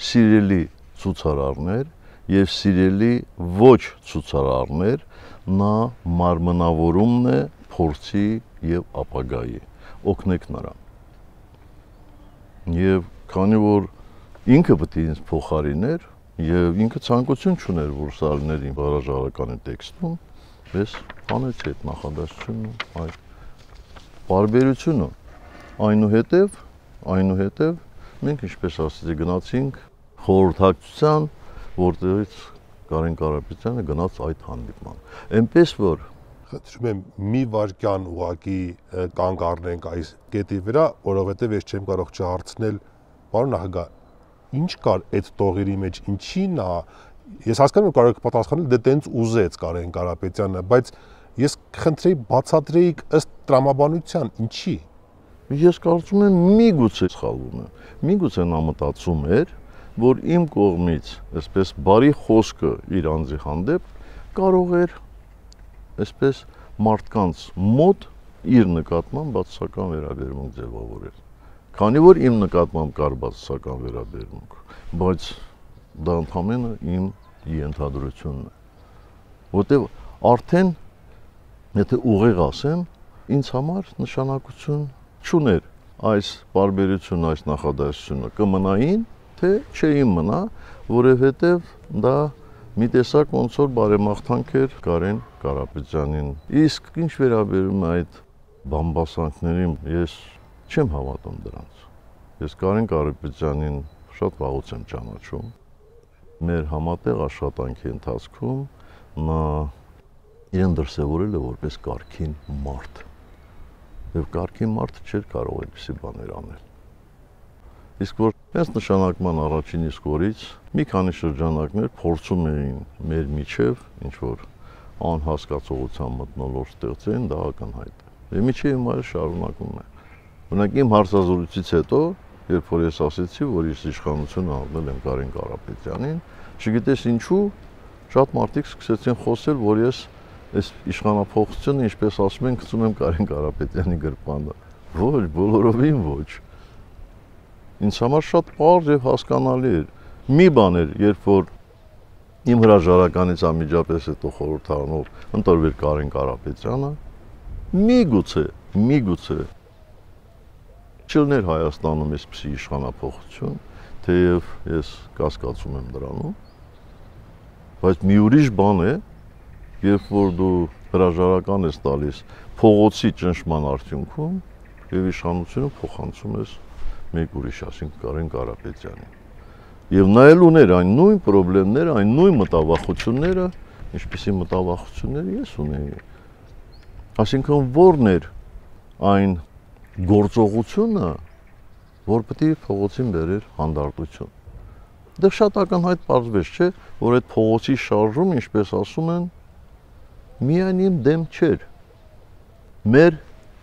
սիրելի ցուցարարներ եւ սիրելի ոչ ցուցարարներ նա մարմնավորումն է փորձի եւ ապագայի օգնեք նրան եւ քանի որ ինքը պետք է ինձ փոխարիներ եւ ինքը ցանկություն չուներ որ սա լիներ իմ հրաժարականի տեքստում ես անեցի այդ նախադասությունն այդ բարբերությունը այնուհետև մենք ինչպես ասեցի գնացինք խորհրդակցության որտեղից Կարեն Կարապետյանը գնաց այդ հանդիպման այնպես որ խնդրում եմ մի վարքյան ուղակի կանգ առնենք այս կետի վրա որովհետև ես չեմ կարող չհարցնել պարոն նախագահ ինչ կար այդ տողերի մեջ ինչին է ես հասկանում եմ կարող եք պատասխանել դե տենց ուզեց Կարեն Կարապետյանը բայց ես խնդրեի բացատրեիք ըստ տրամաբանության ինչի ես կարծում եմ միգուցե սխալվում եմ միգուցե նա մտածում էր որ իմ կողմից այսպես բարի խոսքը իր անձի հանդեպ կարող էր այսպես մարդկանց մոտ իր նկատմամբ բացասական վերաբերմունք ձևավորել քանի որ իմ նկատմամբ կար բացասական վերաբերմունք բայց դա ընդհանրապես իմ ենթադրությունն է որտեղ արդեն եթե ուղիղ ասեմ ինձ համար նշանակություն չուներ այս բարբերությունը այս նախադասությունը կմնային թե չէին մնա որովհետև դա մի տեսակ ոնց որ բարեմաղթանք էր Կարեն Կարապետյանին իսկ ինչ վերաբերում է այդ բամբասանքներին ես չեմ հավատում դրանց ես Կարեն Կարապետյանին շատ վաղուց եմ ճանաչում մեր համատեղ աշխատանքի ընթացքում նա իրեն դրսևորել է որպես կարգին մարդ եւ կարգին մարդը չէր կարող այդպիսի բաներ անել իսկ որ այս նշանակման առաջին իսկ օրից մի քանի շրջանակներ փորձում էին մեր միջև ինչ որ անհասկացողության մթնոլորտ ստեղծեն դա ակնհայտ է եւ միջև հիմա շարունակում է օրինակ իմ հարցազրույցից հետո երբ որ ես ասեցի, որ ես իշխանությունը առնել եմ Կարեն Կարապետյանին, չգիտես ինչու, շատ մարդիկ սկսեցին խոսել, որ ես այս իշխանափոխությունը, ինչպես ասում են, գցում եմ Կարեն Կարապետյանի գրպանը։ Ոչ, բոլորովին ոչ։ Ինձ համար շատ պարզ եւ հասկանալի էր։ Մի բան էր, երբ որ իմ հրաժարականից անմիջապես հետո խորհրդարանով ընտրվեր Կարեն Կարապետյանը, միգուցե չլներ Հայաստանում այսպիսի իշխանափոխություն, թեև ես կասկածում եմ դրանում, բայց մի ուրիշ բան է, երբ որ դու հրաժարական ես տալիս փողոցի ճնշման արդյունքում եւ իշխանությունը փոխանցում ես մեկ ուրիշ, ասենք Կարեն Կարապետյանին։ Եվ նա էլ ուներ այն նույն խնդիրները, այն նույն մտավախությունները, ինչպիսի մտավախությունները ես ունեի։ Այսինքն ո՞րն էր այն գործողությունը, որ պետք է փողոցին բերեր հանդարտություն։ Դեռ շատ ակնհայտ պարզվեց, չէ, որ այդ փողոցի շարժումը, ինչպես ասում են, միայն իմ դեմ չէր։ Մեր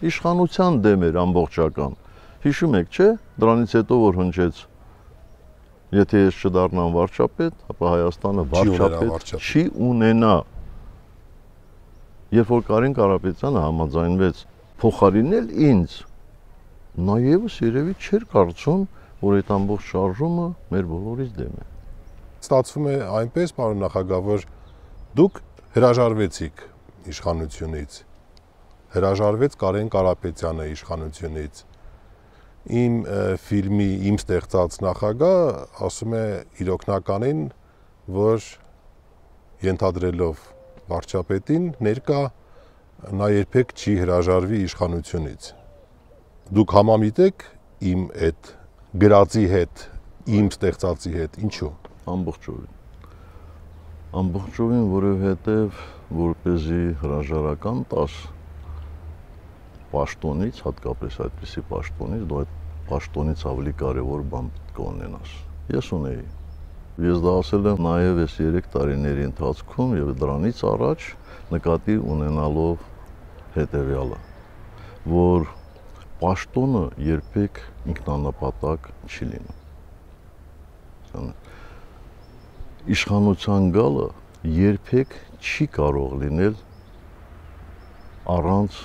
իշխանության դեմ էր ամբողջական։ Հիշում եք, չէ, դրանից հետո որ հնչեց, եթե ես չդառնամ վարչապետ, ապա Հայաստանը վարչապետ չի ունենա։ Երբ որ Կարեն Կարապետյանը համաձայնվեց փոխարինել ինձ, նա ևս երևի չէր կարծում, որ այդ ամբողջ շարժումը մեր բոլորիս դեմ է։ Ստացվում է այնպես, պարոն նախագահ, որ դուք հրաժարվեցիք իշխանությունից, հրաժարվեց Կարեն Կարապետյանը իշխանությունից։ Իմ ֆիլմի իմ ստեղծած նախագահ ասում է իր օգնականին, որ ենթադրելով վարչապետին ներկա նա երբեք չի հրաժարվի իշխանությունից։ Դուք համամիտեք իմ այդ գրածի հետ, իմ ստեղծածի հետ, ինչու։ Ամբողջովին, որովհետև որպեսզի հրաժարական տաս պաշտոնից, հատկապես այդպիսի պաշտոնից, դու այդ պաշտոնից ավելի կարևոր բան պետք է ունենաս։ Ես ունեի։ Ես դա ասել եմ նաև այս 3 տարիների ընթացքում եւ դրանից առաջ նկատի ունենալով հետեւյալը, որ պաշտոնը երբեք ինքնանպատակ չի լինում։ Իշխանության գալը երբեք չի կարող լինել առանց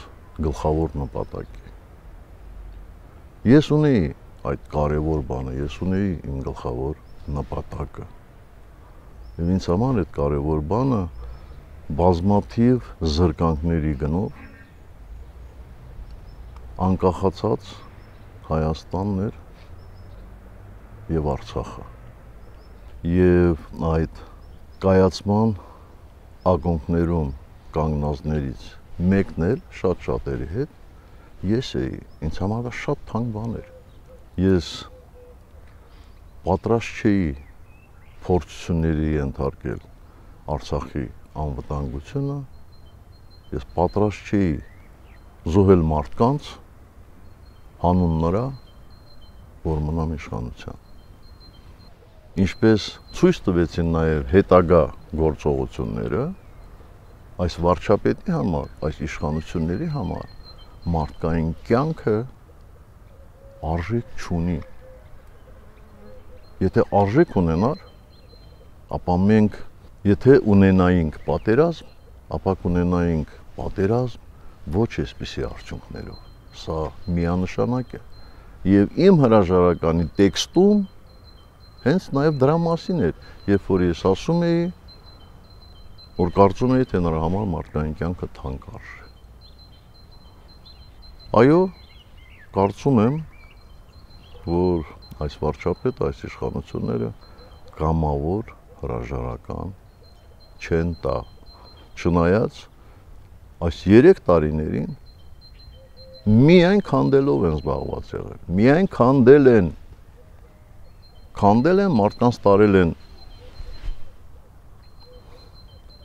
գլխավոր նպատակի։ Ես ունեի այդ կարևոր բանը, ես ունեի իմ գլխավոր նպատակը։ Եվ ինձ համար այդ կարևոր բանը բազմաթիվ զրկանքների գնով անկախացած Հայաստանն էր եւ Արցախը։ Եվ այդ կայացման ակունքներում կանգնածներից մեկն էլ շատ-շատերի հետ ես էի, ինձ համար շատ թանկ բան էր։ Ես պատրաստ չէի փորձությունների ենթարկել Արցախի անվտանգությունը, ես պատրաստ չէի զոհել մարդկանց հանուն նրա, որ մնամ իշխանության։ Ինչպես ցույց տվեցին նաև հետագա գործողությունները, այս վարչապետի համար, այս իշխանությունների համար մարդկային կյանքը արժեք չունի։ Եթե արժեք ունենար, ապա մենք, եթե ունենայինք պատերազմ, ապա կունենայինք պատերազմ ոչ այսպիսի արդյունքներով։ Սա միանշանակ է։ Եվ իմ հրաժարականի տեքստում հենց նաև դրա մասին էր, երբ որ ես ասում էի, որ կարծում էի, թե նրա համար մարդկային կյանքը թանկ արժե։ Այո, կարծում եմ, որ այս վարչապետ, այս իշխանությունները կամավոր հրաժարական չեն տա, չնայած այս 3 տարիներին միայն քանդելով են զբաղված եղել, միայն քանդել են, մարդկանց տարել են,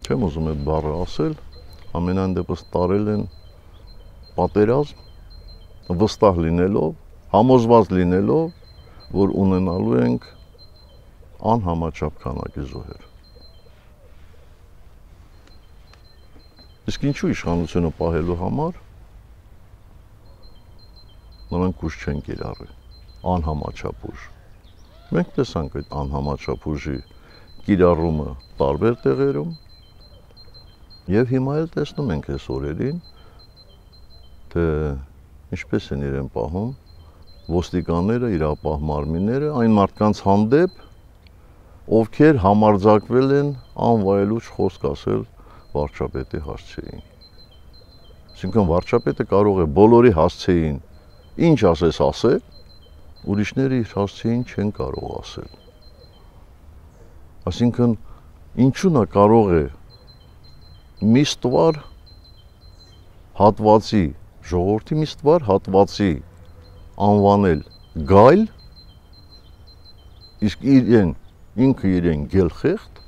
չեմ ուզում այդ բառը ասել, ամենայն դեպս տարել են պատերազմ, վստահ լինելով, համոզված լինելով, որ ունենալու ենք անհամաչափ քանակի զոհեր։ Իսկ ինչու իշխանությունը պահելու համար նրանք ուժ չեն կիրառել։ անհամաչափ ուժ։ Մենք տեսանք այդ անհամաչափ ուժի կիրառումը տարբեր տեղերում եւ հիմա էլ տեսնում ենք այս օրերին, թե ինչպես են իրեն պահում ոստիկանները, իրապահ մարմինները այն մարդկանց հանդեպ, ովքեր համարձակվել են անվայելուչ խոսք ասել վարչապետի հասցեին։ Այսինքն վարչապետը կարող է բոլորի հասցեին ինչ ասես ասել, ուրիշները իր հասցեին չեն կարող ասել։ Այսինքն ինչու նա կարող է մի ստվար հատվածի, ժողովրդի մի ստվար հատվածի անվանել գայլ, իսկ ինքը իրեն գելխեղտ,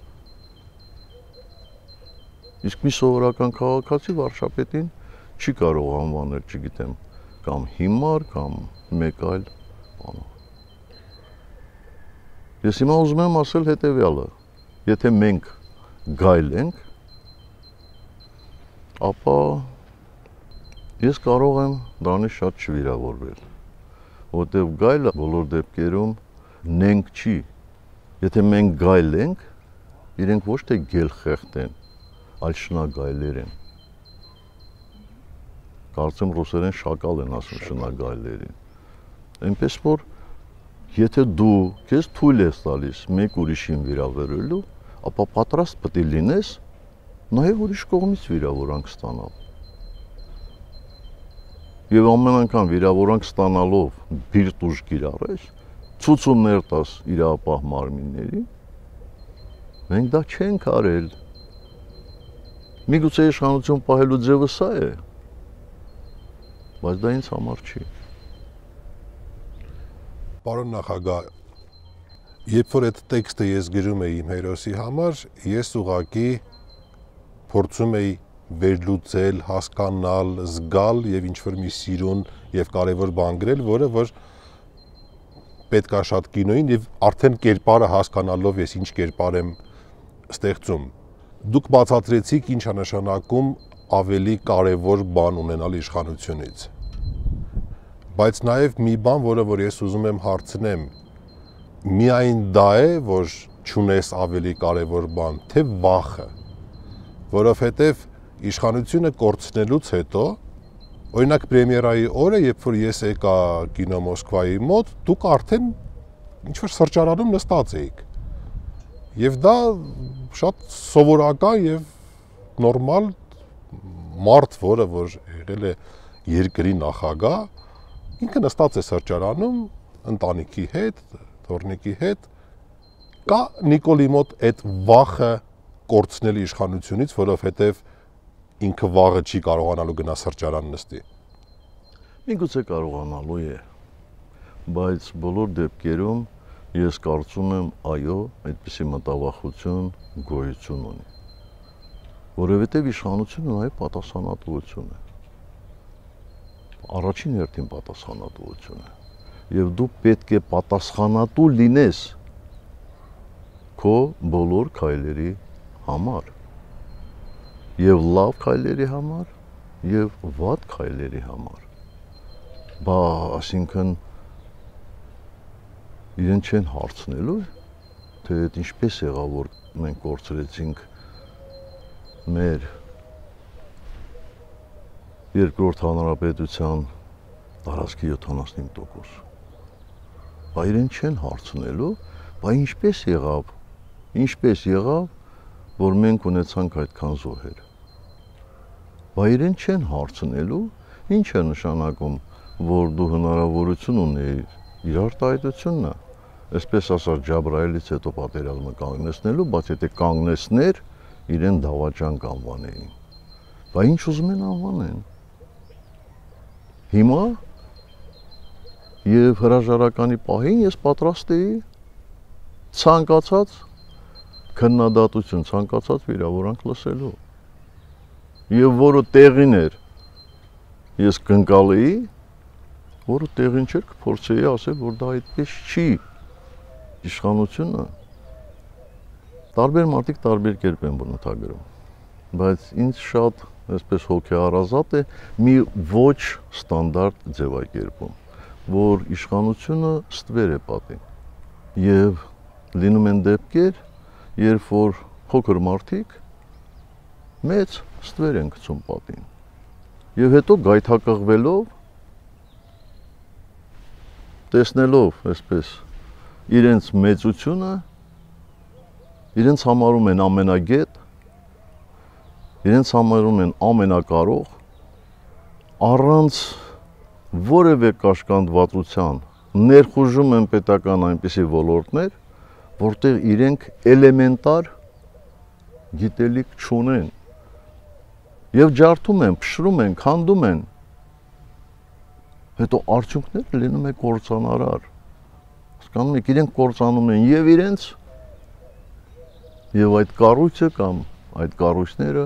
իսկ մի սովորական քաղաքացի վարչապետին չի կարող անվանել, չգիտեմ, կամ հիմար, կամ մեկ այլ բան։ Ես հիմա ուզում եմ ասել հետևյալը, եթե մենք գայլ ենք, ապա ես կարող եմ դրանից շատ չվիրավորվել, որտեղ գայլը բոլոր դեպքերում նենք չի, եթե մենք գայլ ենք, իրենք ոչ թե գելխեղտ են, այլ շնագայլեր են։ Կարծեմ ռուսերեն շակալ են ասում շնագայլերին։ Այնպես որ եթե դու քեզ թույլ ես տալիս մեկ ուրիշին վիրավորելու, ապա պատրաստ պետք է լինես նաև ուրիշ կողմից վիրավորանք ստանալ։ Եվ ամեն անգամ վիրավորանք ստանալով բիրտ ուժ կիրառես, ցուցումներ տաս իրապահ մարմինների, մենք դա չենք արել։ Միգուցե իշխանություն պահելու ձևը սա է, բայց դա ինձ համար չի։ Պարոն նախագահ, երբ որ այդ տեքստը ես գրում էի իմ հերոսի համար, ես ուղղակի փորձում էի վերլուծել, հասկանալ, զգալ եւ ինչ-որ մի սիրուն եւ կարեւոր բան գրել, որը որ պետք է շատ կինոյին եւ արդեն կերպարը հասկանալով ես ինչ կերպար եմ ստեղծում։ Դուք բացատրեցիք ինչ է նշանակում ավելի կարևոր բան ունենալ իշխանությունից։ Բայց նաեւ մի բան, որը որ ես ուզում եմ հարցնեմ, միայն դա է, որ չունես ավելի կարևոր բան, թե վախը, որովհետեւ իշխանությունը կորցնելուց հետո, օրինակ պրեմիերայի օրը, երբ որ ես եկա կինո Մոսկվայի մոտ, դուք արդեն ինչ-որ սրճարանում նստած էիք։ Եվ դա շատ սովորական եւ նորմալ մարդ, որը որ եղել է երկրի նախագահ, ինքը նստած է սրճարանում, ընտանիքի հետ, թորնիկի հետ, կա Նիկոլի մոտ այդ վախը կորցնել իշխանությունից, որովհետեւ ինքը վաղը չի կարողանալու գնա սրճարան նստի։ Միգուցե կարողանալու է, բայց բոլոր դեպքերում ես կարծում եմ, այո, այդպիսի մտավախություն գոյություն ունի, որովհետև իշխանությունը նաև պատասխանատվություն է, առաջին հերթին պատասխանատվություն է, եւ դու պետք է պատասխանատու լինես քո բոլոր քայլերի համար, եւ լավ քայլերի համար, եւ վատ քայլերի համար։ Բա, այսինքն իրեն չեն հարցնելու, թե ինչպես եղավ, որ մենք կորցրեցինք մեր երկրորդ հանրապետության տարածքի 75%։ Բա իրեն չեն հարցնելու, բա ինչպես եղավ, որ մենք ունեցանք այդքան զոհեր։ Բա իրեն չեն հարցնելու, ինչ է նշանակում, որ դու հնարավորություն ունեիր իր արտահայտությունն է, այսպես ասած Ջաբրայելից հետո պատերազմը կանգնեցնելու, բայց եթե կանգնեցներ, իրեն դավաճան կանվանեին։ Բա ինչ ուզում են անվանեն։ Հիմա եւ հրաժարականի պահին ես պատրաստ էի ցանկացած քննադատություն, ցանկացած վիրավորանք լսելու։ Եվ որը տեղին էր, ես կընկալեի, որը տեղին չէր, կփորձեի ասել, որ դա այդպես չի։ Իշխանությունը տարբեր մարդիկ տարբեր կերպ են բնութագրում, բայց ինձ շատ այսպես հոգեհարազատ է մի ոչ ստանդարտ ձևակերպում, որ իշխանությունը ստվեր է պատին։ Եվ լինում են դեպքեր, երբ որ փոքր մարդիկ մեծ ստվեր են գցում պատին։ Եվ հետո գայթակղվելով, տեսնելով այսպես իրենց մեծությունը, իրենց համարում են ամենագետ, իրենց համարում են ամենակարող, առանց որևէ կաշկանդվածության ներխուժում են պետական այնպիսի ոլորտներ, որտեղ իրենք էլեմենտար գիտելիք չունեն եւ ջարդում են, փշրում են, քանդում են, հետո արդյունքները լինում է կործանարար։ Հասկանում եք, իրենք կործանում են եւ իրենց եւ այդ կառույցը կամ այդ կառույցները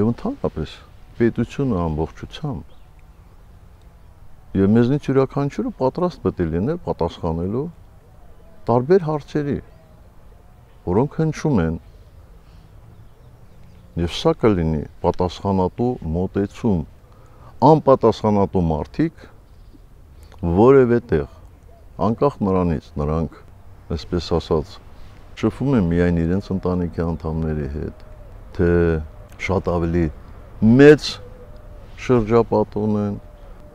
եւ ընդհանրապես պետությունը ամբողջությամբ։ Եվ մեզնից յուրաքանչյուրը պատրաստ պետք է լինել պատասխանելու տարբեր հարցերի, որոնք հնչում են, եւ սա կլինի պատասխանատու մոտեցում, անպատասխանատու մարդիկ որևէ տեղ, անկախ նրանից, նրանք, այսպես ասած, շփվում են միայն իրենց ընտանիքի անդամների հետ, թե շատ ավելի մեծ շրջապատ ունեն,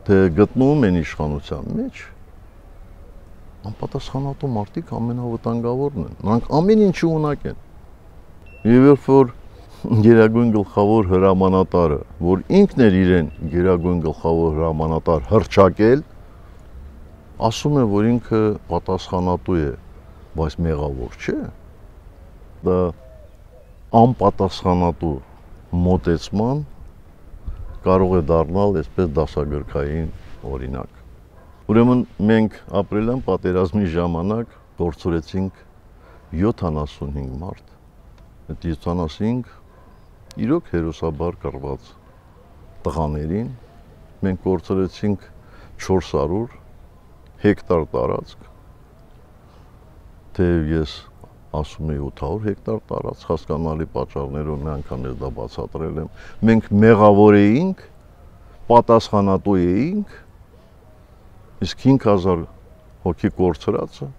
թե գտնվում են իշխանության մեջ, անպատասխանատու մարդիկ ամենավտանգավորն են, նրանք ամեն ինչի ունակ են։ Եվ երբ որ գերագույն գլխավոր հրամանատարը, որ ինքն էր իրեն գերագույն գլխավոր հրամանատար հռչակել, ասում է, որ ինքը պատասխանատու է, բայց մեղավոր չէ, դա անպատասխանատու մոտեցման կարող է դառնալ այսպես դասագրքային օրինակ։ Ուրեմն մենք ապրիլյան պատերազմի ժամանակ գործորեցինք 75 մարդ, այդ 75 իրոք հերոսաբար կռված տղաներին մենք գործորեցինք 400 հեկտար տարածք, թեև ես ասում էի 800 հեկտար տարածք, հասկանալի պատճառներով մի անգամ ես դա բացատրել եմ, մենք մեղավոր էինք, պատասխանատու էինք, իսկ 5000 հոգի կորցրածը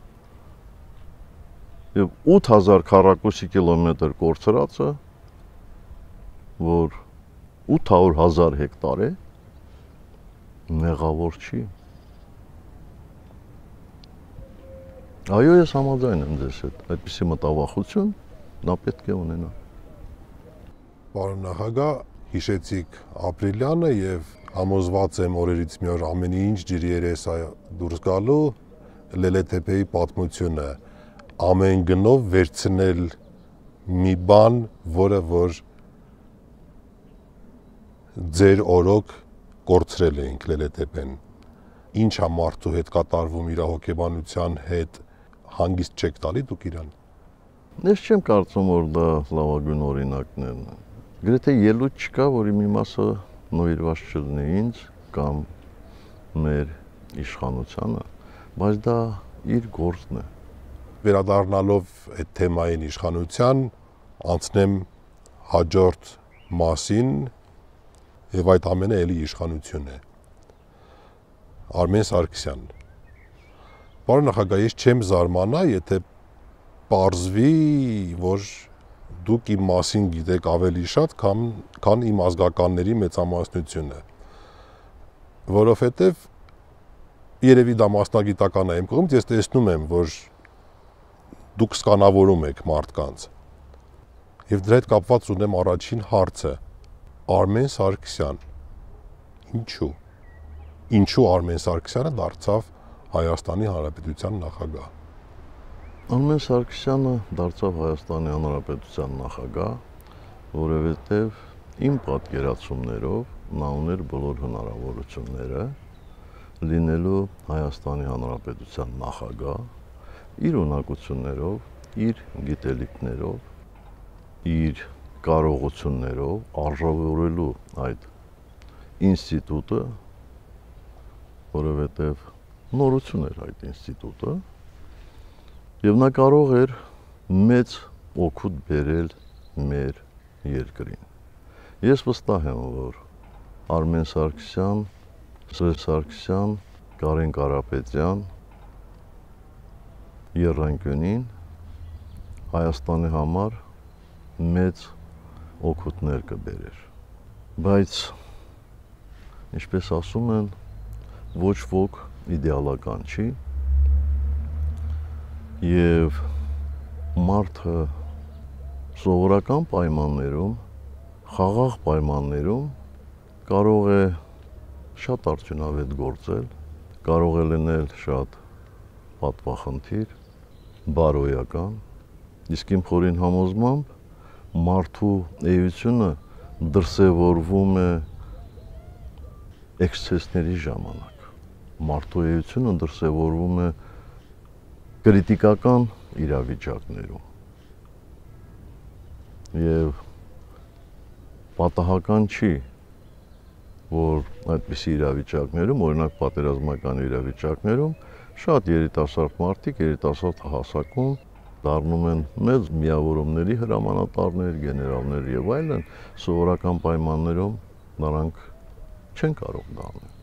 եւ 8000 քառակուսի կիլոմետր կորցրածը, որ 800,000 հեկտար է, մեղավոր չի։ Այո, ես համաձայն եմ ձեզ հետ, այդպիսի մտավախություն նա պետք է ունենա։ Պարոն նախագահ, հիշեցիք ապրիլյանը եւ համոզված եմ օրերից մի օր ամեն ինչ ջրի երես է դուրս գալու, Լելեթեփեի պատմությունը, ամեն գնով վերցնել մի բան, որը որ ձեր օրոք կորցրել էինք Լելեթեփեն։ Ինչ է մարդու հետ կատարվում իր հոգեբանության հետ, հանգիստ չեք տալի դուք իրան։ Ես չեմ կարծում, որ դա լավագույն օրինակներն են։ Գրեթե ելույթ չկա, որի մի մասը նվիրված չլինի ինձ կամ մեր իշխանությանը, բայց դա իր գործն է։ Վերադառնալով այդ թեմային իշխանության, անցնեմ հաջորդ մասին եւ այդ ամենը էլի իշխանություն է։ Արմեն Սարգսյան։ Պարոն նախագահ, ես չեմ զարմանա, եթե պարզվի, որ դուք իմ մասին գիտեք ավելի շատ, քան իմ ազգականների մեծամասնությունը, որովհետև երևի դա մասնագիտական է իմ կողմից, ես տեսնում եմ, որ դուք սկանավորում եք մարդկանց։ Եվ դրա հետ կապված ունեմ առաջին հարցը. Արմեն Սարգսյան, ինչու։ Ինչու Արմեն Սարգսյանը դարձավ Հայաստանի Հանրապետության նախագահ։ Արմեն Սարգսյանը դարձավ Հայաստանի Հանրապետության նախագահ, որովհետև իմ պատկերացումներով նա ուներ բոլոր հնարավորությունները լինելու Հայաստանի Հանրապետության նախագահ, իր ունակություններով, իր գիտելիքներով, իր կարողություններով արժևորելու այդ ինստիտուտը, որովհետև նորություն էր այդ ինստիտուտը, եւ նա կարող էր մեծ օգուտ բերել մեր երկրին։ Ես վստահ եմ, որ Արմեն Սարգսյան, Սերժ Սարգսյան Կարեն Կարապետյան եռանկյունին Հայաստանի համար մեծ օգուտներ կբերեր։ Բայց ինչպես ասում են, ոչ ոք իդեալական չի եւ մարդը սովորական պայմաններում, խաղաղ պայմաններում կարող է շատ արդյունավետ գործել, կարող է լինել շատ պատվախնդիր, բարոյական, իսկ իմ խորին համոզմամբ մարդու էությունը դրսևորվում է էքսցեսների ժամանակ։ Մարդու էությունը դրսևորվում է կրիտիկական իրավիճակներում։ Եվ պատահական չի, որ այդպիսի իրավիճակներում, օրինակ պատերազմական իրավիճակներում, շատ երիտասարդ մարդիկ, երիտասարդ հասակում դառնում են մեծ միավորումների հրամանատարներ, գեներալներ եւ այլն, սովորական պայմաններում նրանք չեն կարող դառնել։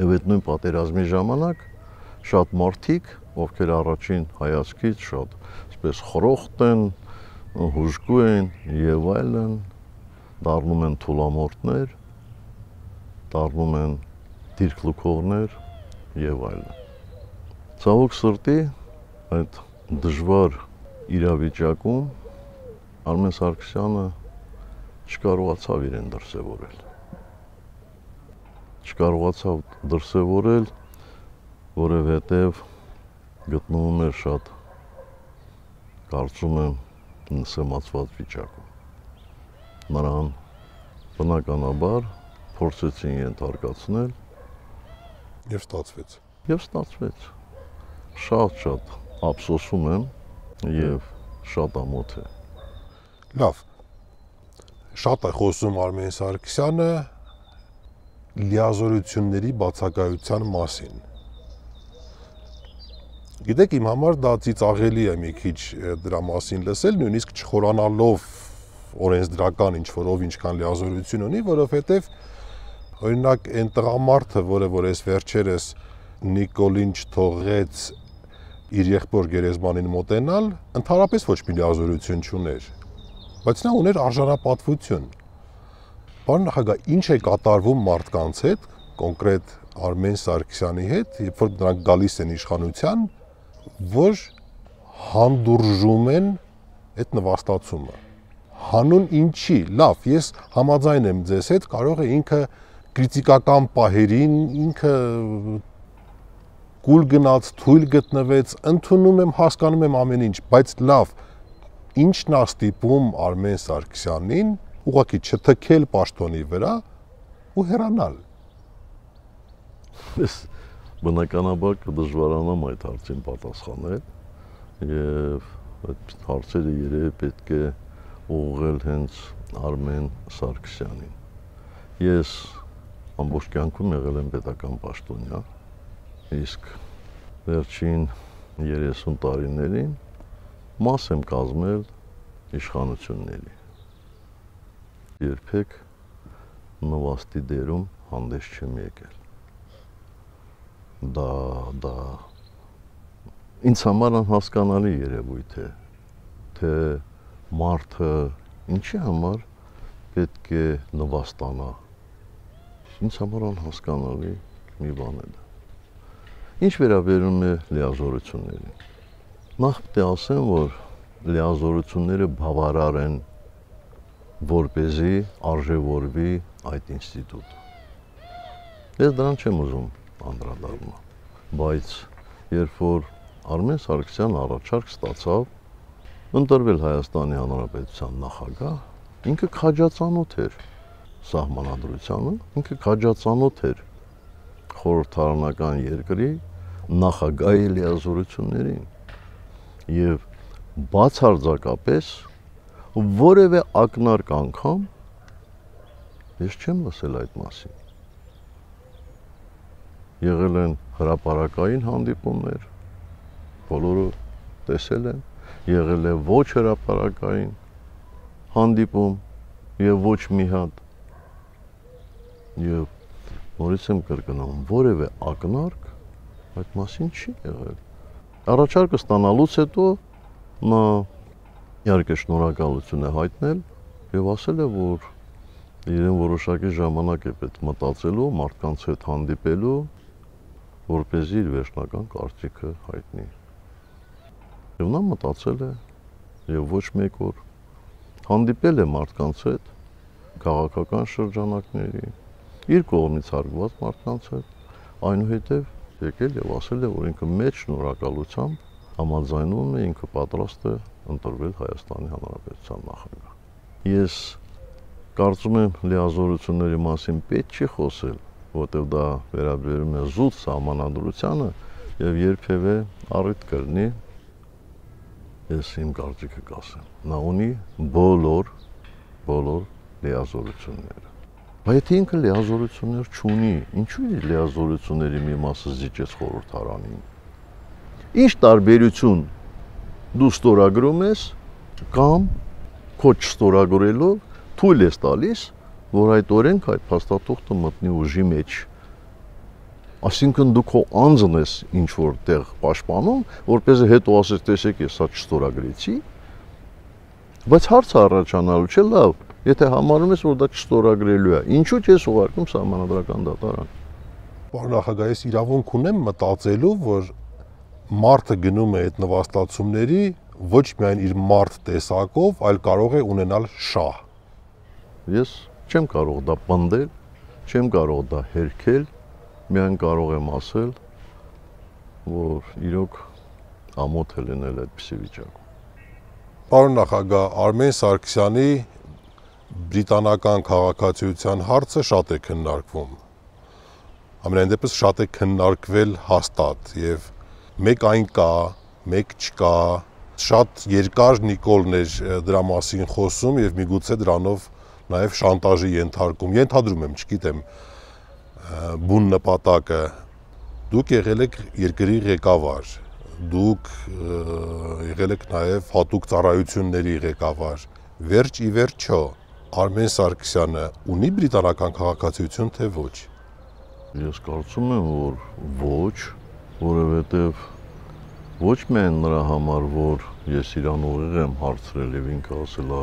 Եվ այդ նույն պատերազմի ժամանակ շատ մարդիկ, ովքեր առաջին հայացքից շատ այսպես խրոխտ են, հուժկու են եւ այլն, դառնում են թուլամորթներ, դառնում են դիրքլուքողներ եւ այլն։ Ցավոք սրտի այդ դժվար իրավիճակում Արմեն Սարգսյանը չկարողացավ իրեն դրսևորել։ Չկարողացավ դրսևորել, որովհետև գտնվում էր շատ, կարծում եմ, նսեմացված վիճակում։ Նրան բնականաբար փորձեցին ենթարկացնել Եվ ստացվեց։ եւ ստացվեց։ Շատ ափսոսում եմ եւ շատ ամոթ է։ Լավ։ Շատ է խոսում Արմեն Սարգսյանը լիազորությունների բացակայության մասին։ Գիտեք, իմ համար դա ծիծաղելի է մի քիչ դրա մասին լսել, նույնիսկ չխորանալով օրենսդրական ինչ-որ ով ինչքան լիազորություն ունի, որովհետև օրինակ այն տղամարդը, որ այս վերջերս Նիկոլին չթողեց իր եղբոր գերեզմանին մոտենալ, ընդհանրապես ոչ մի լիազորություն չուներ, բայց նա ուներ արժանապատվություն։ Պարոն նախագահ, ինչ է կատարվում մարդկանց հետ, կոնկրետ Արմեն Սարգսյանի հետ, երբ որ նրանք գալիս են իշխանության, որ հանդուրժում են այդ նվաստացումը։ Հանուն ինչի։ Լավ, ես համաձայն եմ ձեզ հետ, կարող է ինքը կրիտիկական պահերին, ինքը կուլ գնաց, թույլ գտնվեց, ընդունում եմ, հասկանում եմ ամեն ինչ, բայց լավ, ինչն է ստիպում Արմեն Սարգսյանին ուղղակի չթքել պաշտոնի վրա ու հեռանալ։ Ես բնականաբար կդժվարանամ այդ հարցին պատասխանել եւ այդ հարցերը երևի պետք է ուղղել հենց Արմեն Սարգսյանին։ Ես ամբողջ կյանքում եղել եմ պետական պաշտոնյա, իսկ վերջին 30 տարիներին մաս եմ կազմել իշխանությունների։ Երբեք նվաստի դերում հանդես չեմ եկել։ Դա ինձ համար անհասկանալի երևույթ է, թե մարդը ինչի համար պետք է նվաստանա։ Ինձ համար անհասկանալի մի բան է դա։ Ինչ վերաբերում է լիազորություններին։ Նախ պետք է ասեմ, որ լիազորությունները բավարար են, որպեսզի արժևորվի այդ ինստիտուտը։ Ես դրան չեմ ուզում անդրադառնալ, բայց երբ որ Արմեն Սարգսյանը առաջարկ ստացավ ընտրվել Հայաստանի Հանրապետության նախագահ, ինքը քաջածանոթ էր սահմանադրությանը, ինքը քաջածանոթ էր խորհրդարանական երկրի նախագահի լիազորություններին եւ բացարձակապես որևէ ակնարկ անգամ ես չեմ լսել այդ մասին։ Եղել են հրապարակային հանդիպումներ, բոլորը տեսել են, եղել է ոչ հրապարակային հանդիպում եւ ոչ մի հատ եւ նորից եմ կրկնում, որևէ ակնարկ այդ մասին չի եղել։ Առաջարկը ստանալուց հետո նա իհարկե շնորհակալություն է հայտնել եւ ասել է, որ իրեն որոշակի ժամանակ է պետք մտածելու, մարդկանց հետ հանդիպելու, որպեսզի իր վերջնական կարծիքը հայտնի։ Եվ նա մտածել է եւ ոչ մեկ օր հանդիպել է մարդկանց հետ, քաղաքական շրջանակների, իր կողմից հարգված մարդկանց հետ, այնուհետև եկել եւ ասել է, որ ինքը մեծ շնորհակալությամբ համաձայնում է, ինքը պատրաստ է ընտրվել Հայաստանի Հանրապետության նախագահ։ Ես կարծում եմ լիազորությունների մասին պետք չի խոսել, որտեղ դա վերաբերում է զուտ սահմանադրությանը եւ երբևէ առիթ կլինի ես իմ կարծիքը կասեմ։ Նա ունի բոլոր լիազորությունները։ Բայց եթե ինքը լիազորություններ չունի, ինչու՞ իր լիազորությունների մի մասը զիջեց խորհրդարանին։ Ինչ տարբերություն դու ստորագրում ես կամ քո չստորագրելով թույլ ես տալիս, որ այդ օրենք այդ փաստաթուղթը մտնի ուժի մեջ։ Այսինքն դու քո անձն ես ինչ որ տեղ պաշտպանում, որպեսզի հետո ասես, տեսեք, ես սա չստորագրեցի, բայց հարցը առաջանալու չէ, լավ, եթե համարում ես, որ դա չստորագրելու է, ինչու՞ չես ուղարկում սահմանադրական դատարան։ Պարոն նախագահ, ես իրավունք ունեմ մտածելու, որ մարդը գնում է այդ նվաստացումների ոչ միայն իր մարդ տեսակով, այլ կարող է ունենալ շահ։ Ես չեմ կարող դա պնդել, չեմ կարող դա հերքել, միայն կարող եմ ասել, որ իրոք ամոթ է լինել այդպիսի վիճակում։ Պարոն նախագահ, Արմեն Սարգսյանի բրիտանական քաղաքացիության հարցը շատ է քննարկվում։ Ամենայն դեպս շատ է քննարկվել հաստատ եւ մեկ այն կա, մեկ չկա, շատ երկար Նիկոլն էր դրա մասին խոսում եւ միգուցե դրանով նաեւ շանտաժի ենթադրում եմ, չգիտեմ, բուն նպատակը։ Դուք եղել եք երկրի ղեկավար, դուք եղել եք նաեւ հատուկ ծառայությունների ղեկավար։ Վերջ ի վերջո Արմեն Սարգսյանը ունի բրիտանական քաղաքացիություն, թե ոչ։ Ես կարծում եմ, որ ոչ, որովհետև ոչ միայն նրա համար, որ ես իրան ուղիղ եմ հարցրել եւ ինքը ասել է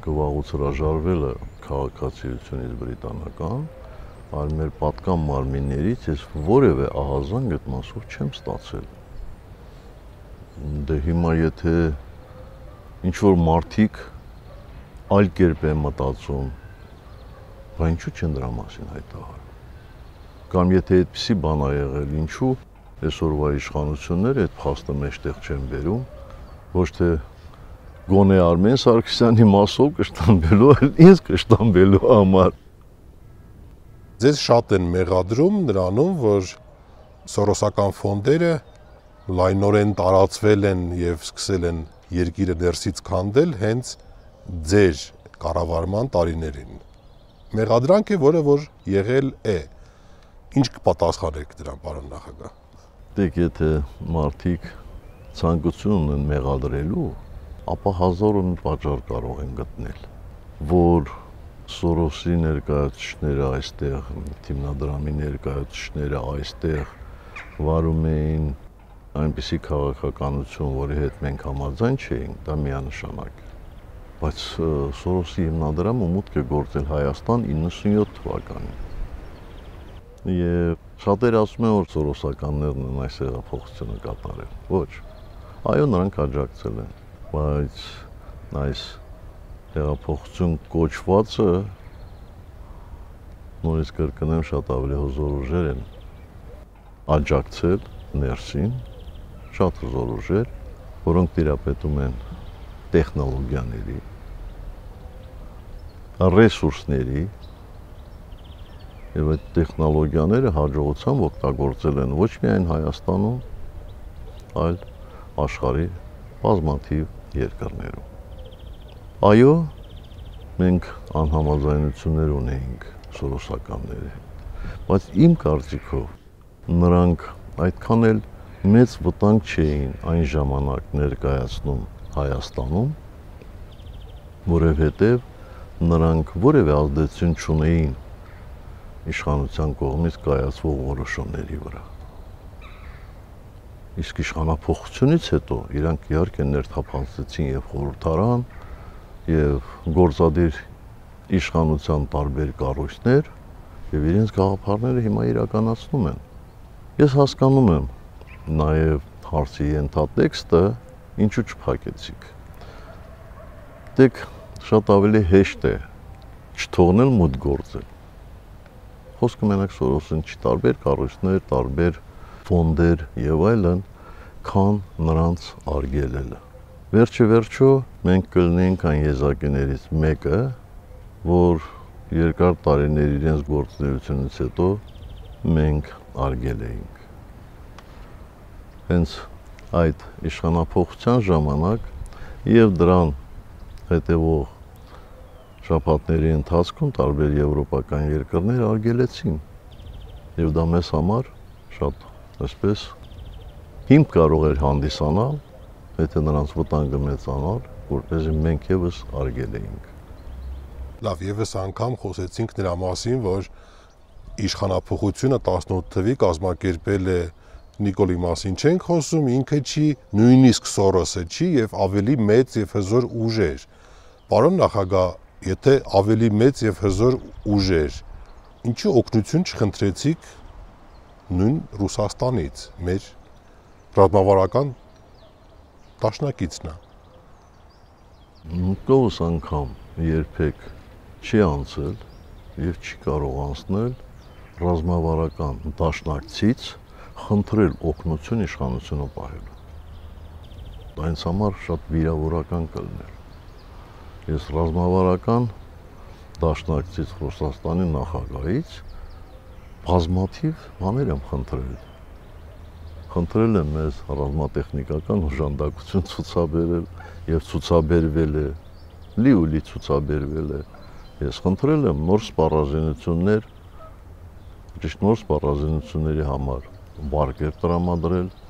գվաղուց հրաժարվել է քաղաքացիությունից բրիտանական, այլ մեր պատկան մարմիններից ես որևէ ահազանգ այդ մասով չեմ ստացել։ Դե հիմա եթե ինչ որ մարդիկ այլ կերպ են մտածում, բա ինչու չեն դրա մասին հայտարարում։ Կամ եթե այդպիսի բան ա եղել, ինչու այսօրվա իշխանությունները այդ փաստը մեջտեղ չեն բերում, ոչ թե գոնե Արմեն Սարգսյանի մասով կշտամբելու, այլ ինձ կշտամբելու համար։ Ձեզ շատ են մեղադրում նրանում, որ սորոսական ֆոնդերը լայնորեն տարածվել են եւ սկսել են երկիրը ներսից քանդել հենց ձեր կառավարման տարիներին։ Մեղադրանք է, որը որ եղել է։ Ինչ կպատասխանեք դրան, պարոն նախագահ։ Դեք եթե մարդիկ ցանկություն ունեն մեղադրելու, ապա հազար ու մի պատճառ կարող են գտնել, որ Սորոսի ներկայացուցիչները այստեղ, թիմնադրամի ներկայացուցիչները այստեղ վարում էին այնպիսի քաղաքականություն, որի հետ մենք համաձայն չէինք, դա միանշանակ է։ Բայց Սորոսի հիմնադրամը մուտք է գործել Հայաստան 97 թվականին։ Եվ շատերը ասում են, որ սորոսականներն են այս հեղափոխությունը կատարել։ Ոչ, այո, նրանք աջակցել են, բայց այս հեղափոխություն կոչվածը, նորից կրկնեմ, շատ ավելի հզոր ուժեր են աջակցել ներսին, շատ հզոր ուժեր, որոնք տիրապետում են տեխնոլոգիաների, ռեսուրսների, եւ այդ տեխնոլոգիաները հաջողությամբ օգտագործել են ոչ միայն Հայաստանում, այլ աշխարհի բազմաթիվ երկրներում։ Այո, մենք անհամաձայնություններ ունեինք սորոսականների հետ, բայց իմ կարծիքով նրանք այդքան էլ մեծ վտանգ չէին այն ժամանակ ներկայացնում Հայաստանում, որովհետև նրանք որևէ ազդեցություն չունեին իշխանության կողմից կայացվող որոշումների վրա։ Իսկ իշխանափոխությունից հետո իրանք իհարկե ներթափանցեցին եւ խորհրդարան եւ գործադիր իշխանության տարբեր կառույցներ եւ իրենց գաղափարները հիմա իրականացնում են։ Ես հասկանում եմ նաեւ հարցի ենթատեքստը, ինչու չփակեցիք։ Դեք շատ ավելի հեշտ է չթողնել մոտ գործել։ Խոսքը մենակ Սորոսին չի, տարբեր կառույցներ, տարբեր ֆոնդեր եւ այլն, քան նրանց արգելելը։ Վերջը մենք կլինենք այն եզակիներից մեկը, որ երկար տարիներ իրենց գործունեությունից հետո մենք արգել էինք։ Հենց այդ իշխանափոխության ժամանակ եւ դրան հետևող շաբաթների ընթացքում տարբեր եվրոպական երկրներ արգելեցին եւ դա մեզ համար շատ այսպես հիմք կարող էր հանդիսանալ, եթե նրանց վտանգը մեծանար, որպեսզի մենք եւս արգել էինք։ Լավ, եւս անգամ խոսեցինք նրա մասին, որ իշխանափոխությունը 18 թվի կազմակերպել է Նիկոլի մասին չենք խոսում, ինքը չի, նույնիսկ Սորոսը չի եւ ավելի մեծ եւ հզոր ուժեր։ Պարոն նախագահ, եթե ավելի մեծ եւ հզոր ուժեր, ինչու օգնություն չխնդրեցիք նույն Ռուսաստանից, մեր ռազմավարական դաշնակիցն է։ Նիկոլս անգամ երբեք չի անցել եւ չի կարող անցնել ռազմավարական դաշնակցից խնդրել օգնություն իշխանությունը պահելու։ Դա ինձ համար շատ վիրավորական կլիներ։ Ես ռազմավարական դաշնակցից Ռուսաստանի նախագահից բազմաթիվ բաներ եմ խնդրել։ Խնդրել եմ մեզ ռազմատեխնիկական օժանդակություն ցուցաբերել եւ ցուցաբերվել է, լի ցուցաբերվել է։ Ես խնդրել եմ նոր սպառազինություններ, ճիշտ նոր սպառազինությունների համար վարկեր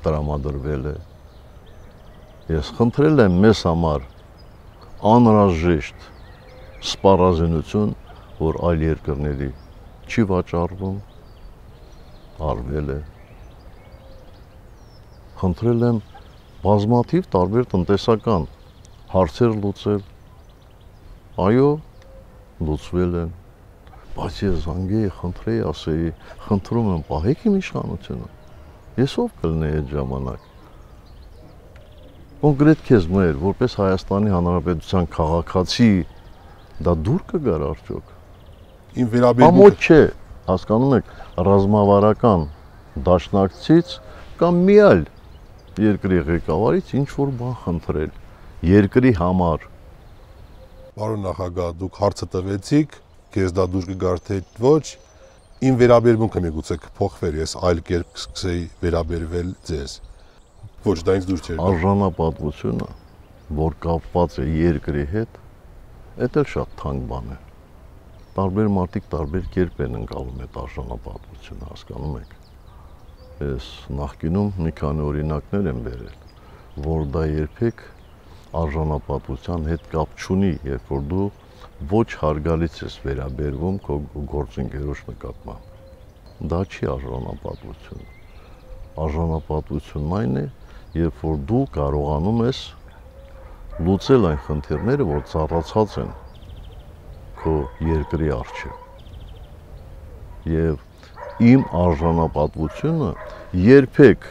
տրամադրվել է։ Ես խնդրել եմ մեզ համար անհրաժեշտ սպառազինություն, որ այլ երկրների չի վաճառվում, արվել է։ Խնդրել եմ բազմաթիվ տարբեր տնտեսական հարցեր լուծել։ Այո, լուծվել են։ Բայց ես զանգեի, խնդրեի, ասեի, խնդրում եմ, պահեք իմ իշխանությունը։ Ես ով կլինեի այդ ժամանակ։ Կոնկրետ քեզ մեր, որպես Հայաստանի Հանրապետության քաղաքացի, դա դուր կգար արդյոք։ Իմ վերաբերմունքը Ամոթ չէ, հասկանում եք, ռազմավարական դաշնակցից կամ մի այլ երկրի ղեկավարից ինչ որ բան խնդրել երկրի համար։ Պարոն նախագահ, դուք հարցը տվեցիք, քեզ դա դուր կգար թե ոչ, իմ վերաբերմունքը միգուցե կփոխվեր, ես այլ կերպ կսկսեի վերաբերվել ձեզ։ Ոչ, դա ինձ դուր չէր։ Արժանապատվությունը, որ կապված է երկրի հետ, դա էլ շատ թանկ բան է։ Տարբեր մարդիկ տարբեր կերպ են ընկալում այդ արժանապատվությունը, հասկանում եք։ Ես նախկինում մի քանի օրինակներ եմ բերել, որ դա երբեք արժանապատվության հետ կապ չունի, երբ որ դու ոչ հարգալից ես վերաբերվում քո գործընկերոջ նկատմամբ։ Դա չի արժանապատվություն։ Արժանապատվությունն այն է, երբ որ դու կարողանում ես լուծել այն խնդիրները, որ ծառացած են քո երկրի առջև։ Եվ իմ արժանապատվությունը երբեք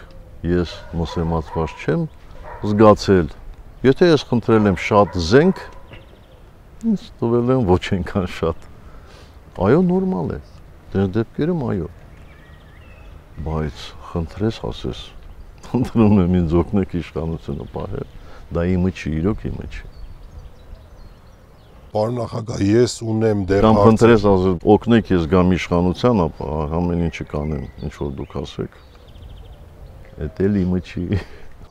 ես մսեմացված չեմ զգացել։ Եթե ես խնդրել եմ շատ զենք, ինձ տվել են ոչ այնքան շատ։ Այո, նորմալ է։ Դες դեպքերում այո։ Բայց խնդրես ասես, խնդրում եմ ինձ օգնեք իշխանությունը պահել, դա իմը չի, իրոք իմը չի։ Պարոն նախագահ, ես ունեմ դեռ Կամ խնդրես ասես, օգնեք ես գամ իշխանության, ապա ամեն ինչը կանեմ, ինչ որ դուք ասեք։ Դա էլ իմը չի։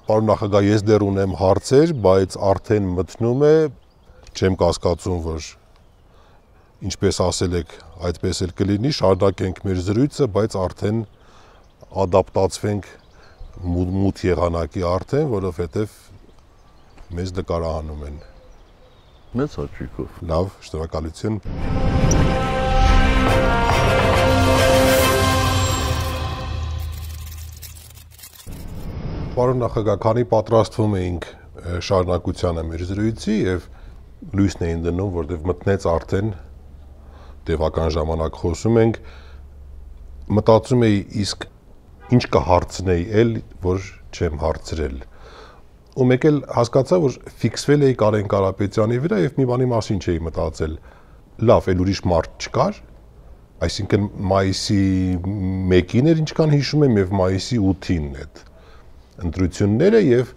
Պարոն նախագահ, ես դեռ ունեմ հարցեր, բայց արդեն մտնում է, չեմ կասկածում, որ ինչպես ասել եք, այդպես էլ կլինի, շարունակենք մեր զրույցը, բայց արդեն ադապտացվենք մութ եղանակի արդեն, որովհետև մեզ նկարահանում են։ Մեծ հաճույքով։ Լավ, շնորհակալություն։ Պարոն նախագահ, քանի պատրաստվում էինք շարունակությանը մեր զրույցի եւ լույսն էին դնում, որտեղ մտնեց արդեն տևական ժամանակ խոսում ենք, մտածում էի իսկ ինչ կհարցնեի էլ, որ չեմ հարցրել։ Ու մեկ էլ հասկացա, որ ֆիքսվել էի Կարեն Կարապետյանի վրա եւ մի բանի մասին չէի մտածել։ Լավ, էլ ուրիշ մարդ չկար, այսինքն մայիսի 1-ին էր, ինչքան հիշում եմ, եւ մայիսի 8-ին այդ ընտրությունները եւ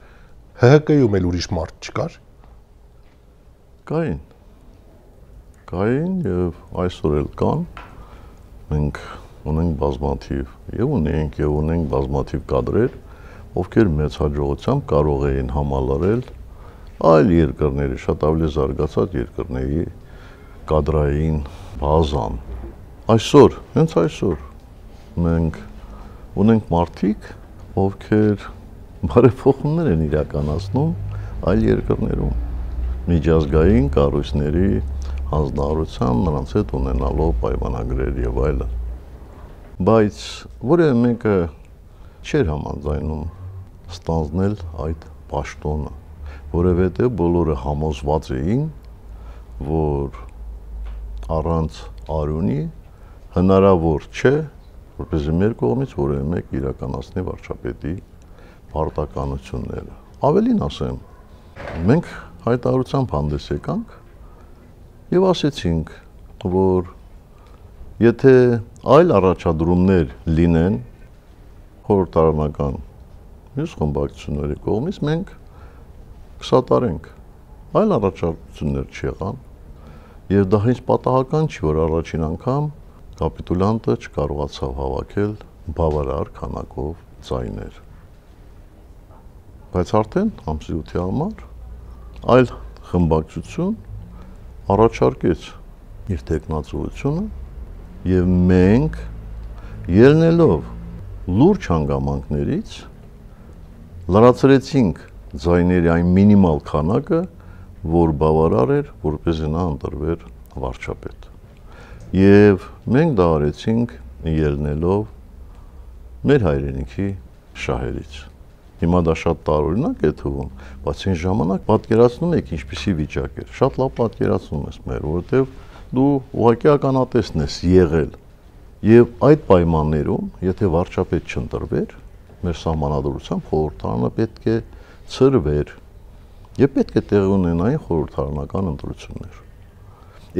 ՀՀԿ-ում էլ ուրիշ մարդ չկար։ Կային եւ այսօր էլ կան։ Մենք ունենք բազմաթիվ եւ ունենք բազմաթիվ կադրեր, ովքեր մեծ հաջողությամբ կարող էին համալարել այլ երկրների, շատ ավելի զարգացած երկրների կադրային բազան։ Այսօր, հենց այսօր մենք ունենք մարդիկ, ովքեր բարեփոխումներ են իրականացնում այլ երկրներում, միջազգային կառույցների հանձնարարությամբ նրանց հետ ունենալով պայմանագրեր եւ այլն։ Բայց որևէ մեկը չէր համաձայնում ստանձնել այդ պաշտոնը, որովհետեւ բոլորը համոզված էին, որ առանց արյունի հնարավոր չէ, որպեսզի մեր կողմից որևէ մեկ իրականացնի վարչապետի պարտականությունները։ Ավելին ասեմ, մենք հայտարարությամբ հանդես եկանք եւ ասեցինք, որ եթե այլ առաջադրումներ լինեն խորհրդարանական մյուս խմբակցությունների կողմից, մենք կսատարենք։ Այլ առաջադրություններ չեղան եւ դա հենց պատահական չի, որ առաջին անգամ կապիտուլյանտը չկարողացավ հավաքել բավարար քանակով ձայներ։ Բայց արդեն ամսի 8-ի համար այլ խմբակցություն առաջարկեց իր տեխնացուությունը եւ մենք ելնելով լուրջ հանգամանքներից լրացրեցինք ձայների այն մինիմալ քանակը, որ բավարար էր, որպեսզի նա ընտրվեր վարչապետ։ Եվ մենք դա արեցինք ելնելով մեր հայրենիքի շահերից։ Հիմա դա շատ տարօրինակ է թվում, բայց այն ժամանակ պատկերացնում եք ինչպիսի վիճակ էր։ Շատ լավ պատկերացնում ես մեր, որովհետև դու ուղղակի ականատեսն ես եղել։ Եվ այդ պայմաններում, եթե վարչապետ չընտրվեր, մեր սահմանադրությամբ խորհրդարանը պետք է ցրվեր եւ պետք է տեղի ունենային խորհրդարանական ընտրություններ։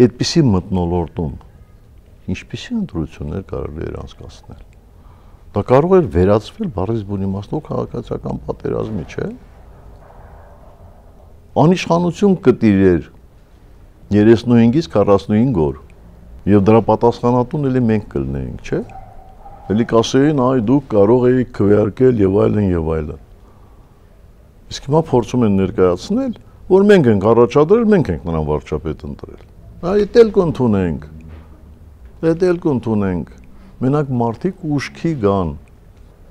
Այդպիսի մթնոլորտում ինչպիսի ընտրություններ կարելի էր անցկացնել։ Դա կարող էր վերածվել բառից բուն իմաստով քաղաքացիական պատերազմի, չէ՞։ Անիշխանություն կտիրեր 35-ից 45 օր եւ դրա պատասխանատուն էլի մենք կլինեինք, չէ՞։ Էլի կասեին, այ դուք կարող էիք քվեարկել եւ այլն եւ այլն։ Իսկ հիմա փորձում են ներկայացնել, որ մենք ենք առաջադրել, մենք ենք նրան վարչապետ ընտրել։ Այ դե էլ կընդունենք։ Մենակ մարդիկ ուշքի գան,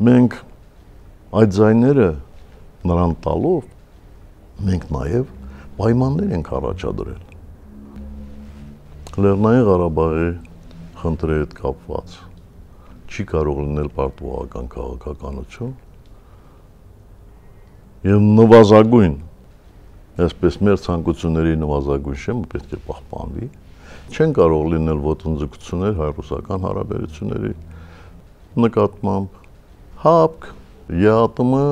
մենք այդ ձայները նրան տալով, մենք նաև պայմաններ ենք առաջադրել։ Լեռնային Ղարաբաղի խնդրի հետ կապված չի կարող լինել պարտուղական քաղաքականություն եւ նվազագույն, այսպես մեր ցանկությունների նվազագույն շեմը պետք է պահպանվի։ Չեն կարող լինել ոտնձգություններ հայ-ռուսական հարաբերությունների նկատմամբ, ՀԱՊԿ, ԵԱՏՄ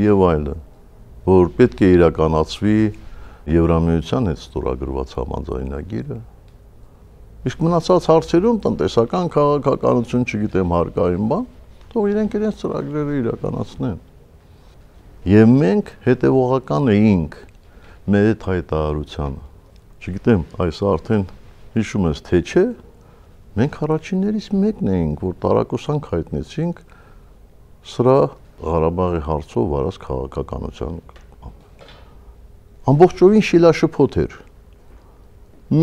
եւ այլն, որ պետք է իրականացվի Եվրամիության հետ ստորագրված համաձայնագիրը։ Իսկ մնացած հարցերում տնտեսական քաղաքականություն, չգիտեմ, հարկային բան, թող իրենք իրենց ծրագրերը իրականացնեն։ Եվ մենք հետևողական էինք մեր այդ հայտարարությանը։ Չգիտեմ, այս արդեն հիշում ես թե չէ, մենք առաջիններից մեկն էինք, որ տարակուսանք հայտնեցինք սրա Ղարաբաղի հարցով վարած քաղաքականության նկատմամբ։ Ամբողջովին շիլաշփոթ էր։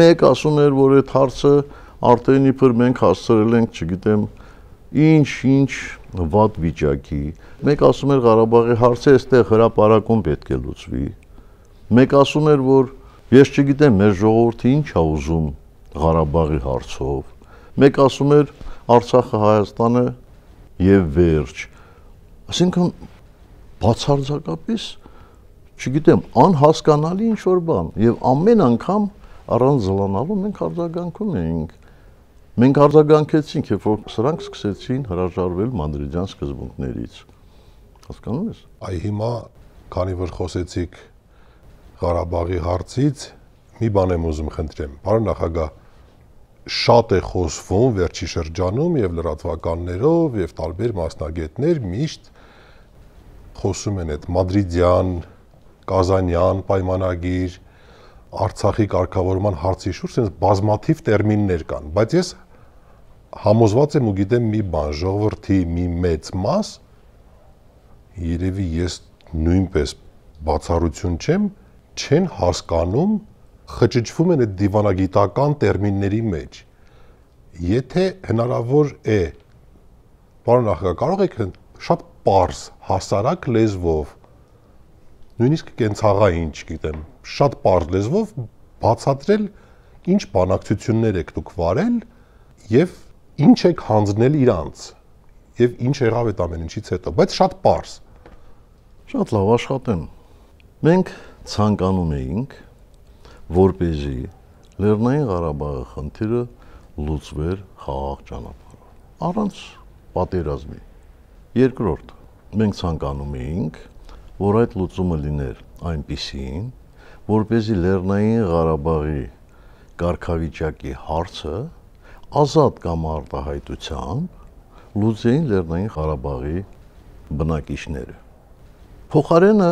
Մեկ ասում էր, որ այդ հարցը արդեն իբր մենք հասցրել ենք, չգիտեմ, ինչ վատ վիճակի։ Մեկ ասում էր Ղարաբաղի հարցը այստեղ հրապարակում պետք է լուծվի։ Մեկ ասում էր, որ ես չգիտեմ, մեր ժողովուրդը ինչ է ուզում Ղարաբաղի հարցով։ Մեկ ասում էր Արցախը Հայաստանը եւ վերջ։ Այսինքն բացարձակապես, չգիտեմ, անհասկանալի ինչ-որ բան, եւ ամեն անգամ առանց զլանալու մենք արձագանքում էինք։ Մենք արձագանքեցինք, երբ որ սրանք սկսեցին հրաժարվել Մադրիդյան սկզբունքներից։ Հասկանում ես։ Այ հիմա, քանի որ խոսեցիք Ղարաբաղի հարցից, մի բան եմ ուզում խնդրեմ։ Պարոն նախագահ, շատ է խոսվում վերջի շրջանում եւ լրատվականներով եւ տարբեր մասնագետներ միշտ խոսում են այդ Մադրիդյան, Կազանյան պայմանագիր, Արցախի կարգավորման հարցի շուրջ այնպես բազմաթիվ տերմիններ կան, բայց ես համոզված եմ ու գիտեմ մի բան, ժողովրդի մի մեծ մաս, երևի ես նույնպես բացառություն չեն հասկանում, խճճվում են այդ դիվանագիտական տերմինների մեջ։ Եթե հնարավոր է, պարոն նախագահ, կարող եք շատ պարզ, հասարակ լեզվով, նույնիսկ կենցաղային, չգիտեմ, շատ պարզ լեզվով բացատրել ինչ բանակցություններ եք դուք վարել եւ ինչ եք հանձնել իրանց եւ ինչ եղավ այդ ամեն ինչից հետո, բայց շատ պարզ։ Շատ լավ աշխատեմ։ Մենք ցանկանում էինք, որպեսզի Լեռնային Ղարաբաղի խնդիրը լուծվեր խաղաղ ճանապարհով, առանց պատերազմի։ Երկրորդ, մենք ցանկանում էինք, որ այդ լուծումը լիներ այնպիսին, որպեսզի Լեռնային Ղարաբաղի կարգավիճակի հարցը ազատ կամ արտահայտությամբ լուծեին Լեռնային Ղարաբաղի բնակիչները։ Փոխարենը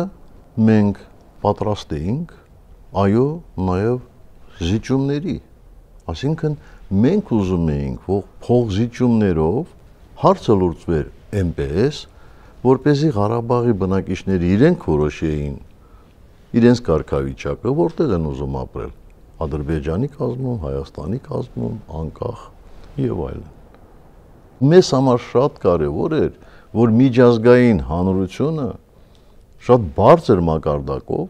մենք պատրաստ էինք, այո, նաև զիջումների, այսինքն մենք ուզում էինք, որ փոխզիջումներով հարցը լուծվեր այնպես, որպեսզի Ղարաբաղի բնակիչները իրենք որոշեին իրենց կարգավիճակը, որտեղ են ուզում ապրել, Ադրբեջանի կազմում, Հայաստանի կազմում, անկախ եւ այլն։ Մեզ համար շատ կարեւոր էր, որ միջազգային հանրությունը շատ բարձր մակարդակով,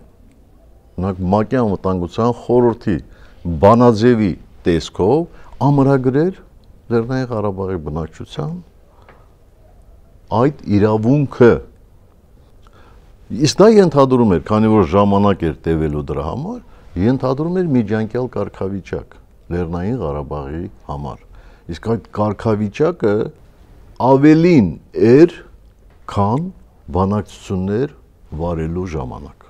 օրինակ ՄԱԿ-ի անվտանգության խորհրդի բանաձևի տեսքով ամրագրեր Լեռնային Ղարաբաղի բնակչության այդ իրավունքը։ Իսկ դա ենթադրում էր, քանի որ ժամանակ էր տևելու դրա համար, ենթադրում էր միջանկյալ կարգավիճակ Լեռնային Ղարաբաղի համար։ Իսկ այդ կարգավիճակը ավելին էր, քան բանակցություններ վարելու ժամանակ։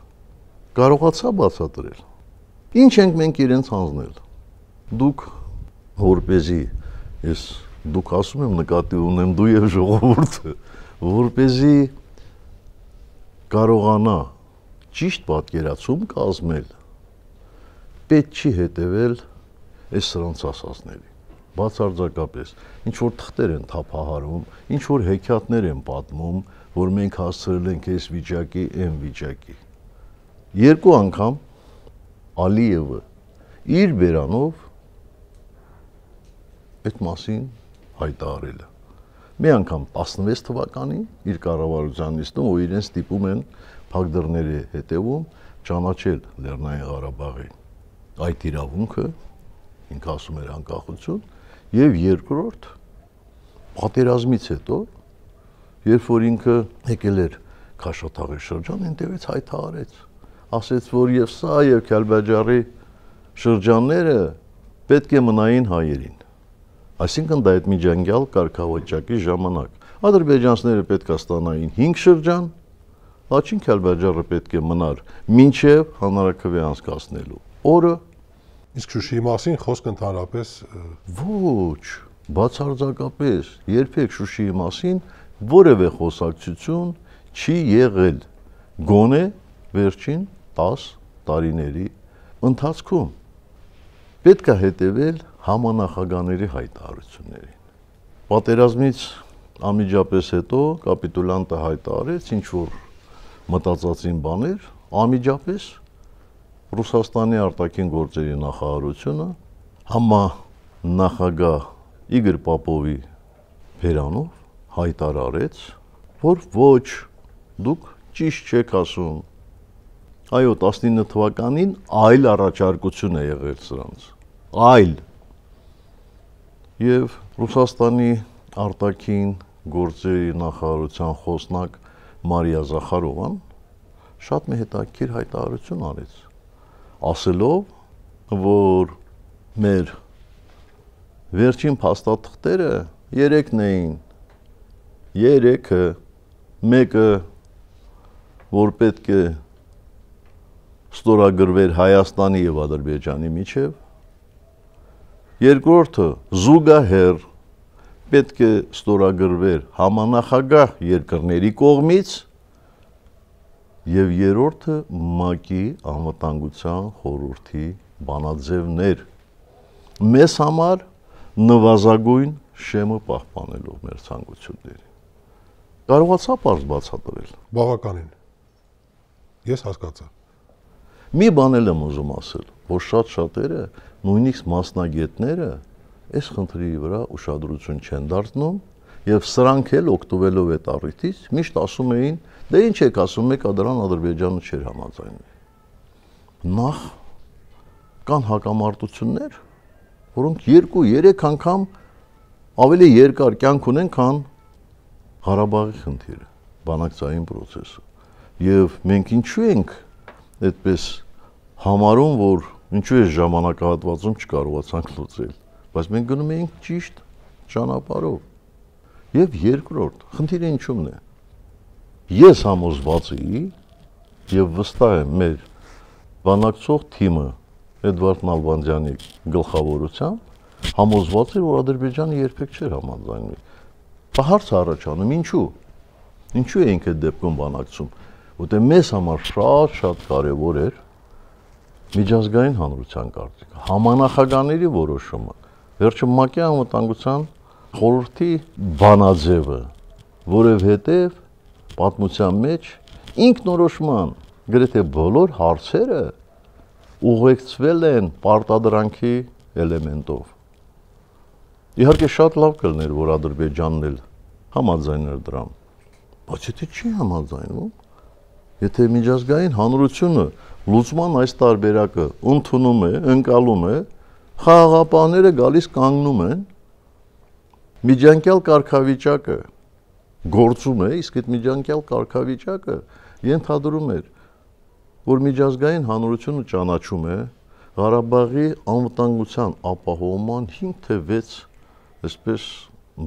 Կարողացա բացատրել։ Ինչ ենք մենք իրենց հանձնել։ Դուք որպեսզի դուք ասում եմ նկատի ունեմ դու եւ ժողովուրդը, որպեսզի կարողանա ճիշտ պատկերացում կազմել, պետք չի հետևել այս սրանց ասածների։ Բացարձակապես, ինչ որ թղթեր են թափահարում, ինչ որ հեքիաթներ են պատմում, որ մենք հասցրել ենք այս վիճակի, այն վիճակի։ Երկու անգամ Ալիևը իր բերանով այդ մասին հայտարարել է։ Մի անգամ 16 թվականին իր կառավարության նիստում, որ իրեն ստիպում են փակ դռների հետևում ճանաչել Լեռնային Ղարաբաղի այդ իրավունքը, ինքը ասում էր անկախություն, եւ երկրորդ պատերազմից հետո, երբ որ ինքը եկել էր Քաշաթաղի շրջան, այնտեղից հայտարարեց, ասեց, որ եւ սա եւ Քալբաջարի շրջանները պետք է մնային հայերին։ Այսինքն դա այդ միջանկյալ կարգավիճակի ժամանակ ադրբեջանցիները պետք է ստանային 5 շրջան, Լաչին Քալբաջարը պետք է մնար մինչև հանրաքվե անցկացնելու օրը։ Իսկ Շուշիի մասին խոսք ընդհանրապես ոչ, բացարձակապես երբեք Շուշիի մասին որևէ խոսակցություն չի եղել գոնե վերջին 10 տարիների ընթացքում։ Պետք է հետևել համանախագահների հայտարարություններին։ Պատերազմից անմիջապես հետո կապիտուլյանտը հայտարարեց ինչ որ մտածածին բաներ, անմիջապես Ռուսաստանի արտաքին գործերի նախարարությունը համանախագահ Իգոր Պապովի բերանով հայտարարեց, որ ոչ, դուք ճիշտ չեք ասում։ Այո, 19 թվականին այլ առաջարկություն է եղել սրանց։ Այլ եւ Ռուսաստանի արտաքին գործերի նախարարության խոսնակ Մարիա Զախարովան շատ մի հետաքրքիր հայտարարություն արեց, ասելով, որ մեր վերջին փաստաթղթերը 3-ն էին, 3-ը, մեկը, որ պետք է ստորագրվեր Հայաստանի եւ Ադրբեջանի միջև, երկրորդը զուգահեռ պետք է ստորագրվեր համանախագահ երկրների կողմից եւ երրորդը ՄԱԿ-ի անվտանգության խորհրդի բանաձևներ մեզ համար նվազագույն շեմը պահպանելով մեր ցանկությունների կարողացա պարզ բացատրել Բավականին ես հասկացա մի բան եմ ուզում ասել որ շատերը նույնիսկ մասնագետները այս խնդրի վրա ուշադրություն չեն դարձնում եւ սրանք էլ օգտվելով այդ առիթից միշտ ասում էին դե ինչ եք ասում մեկը դրան Ադրբեջանը չէր համաձայնվի նախ կան հակամարտություններ որոնք 2-3 անգամ ավելի երկար կյանք ունեն քան Ղարաբաղի խնդիրը բանակցային process-ը եւ մենք ինչու ենք այդպես համարում որ ինչու է ժամանակահատվածում չկարողացանք լուծել բայց մենք գնում էինք ճիշտ ճանապարհով եւ երկրորդ խնդիրը ինչու՞մն է ես համոզված եմ եւ վստահ եմ մեր բանակցող թիմը Էդվարդ Նալբանդյանի գլխավորությամբ համոզված է որ Ադրբեջանը երբեք չէր համաձայնվի հարց առաջանում ինչու էինք այդ դեպքում բանակցում որտեղ մեզ համար շատ կարևոր էր միջազգային հանրության կարծիքը համանախագահների որոշումը վերջը ՄԱԿ-ի անվտանգության խորհրդի բանաձևը որովհետև պատմության մեջ ինքնորոշման գրեթե բոլոր հարցերը ուղեկցվել են պարտադրանքի էլեմենտով իհարկե շատ լավ կլներ որ Ադրբեջանն էլ համաձայներ դրան բայց եթե չի համաձայնում եթե միջազգային հանրությունը լուծման այս տարբերակը ընդունում է ընկալում է խաղաղապահները գալիս կանգնում են միջանկյալ կարգավիճակը գործում է իսկ այդ միջանկյալ կարգավիճակը ենթադրում էր որ միջազգային հանրությունը ճանաչում է Ղարաբաղի անվտանգության ապահովման 5 թե 6 այսպես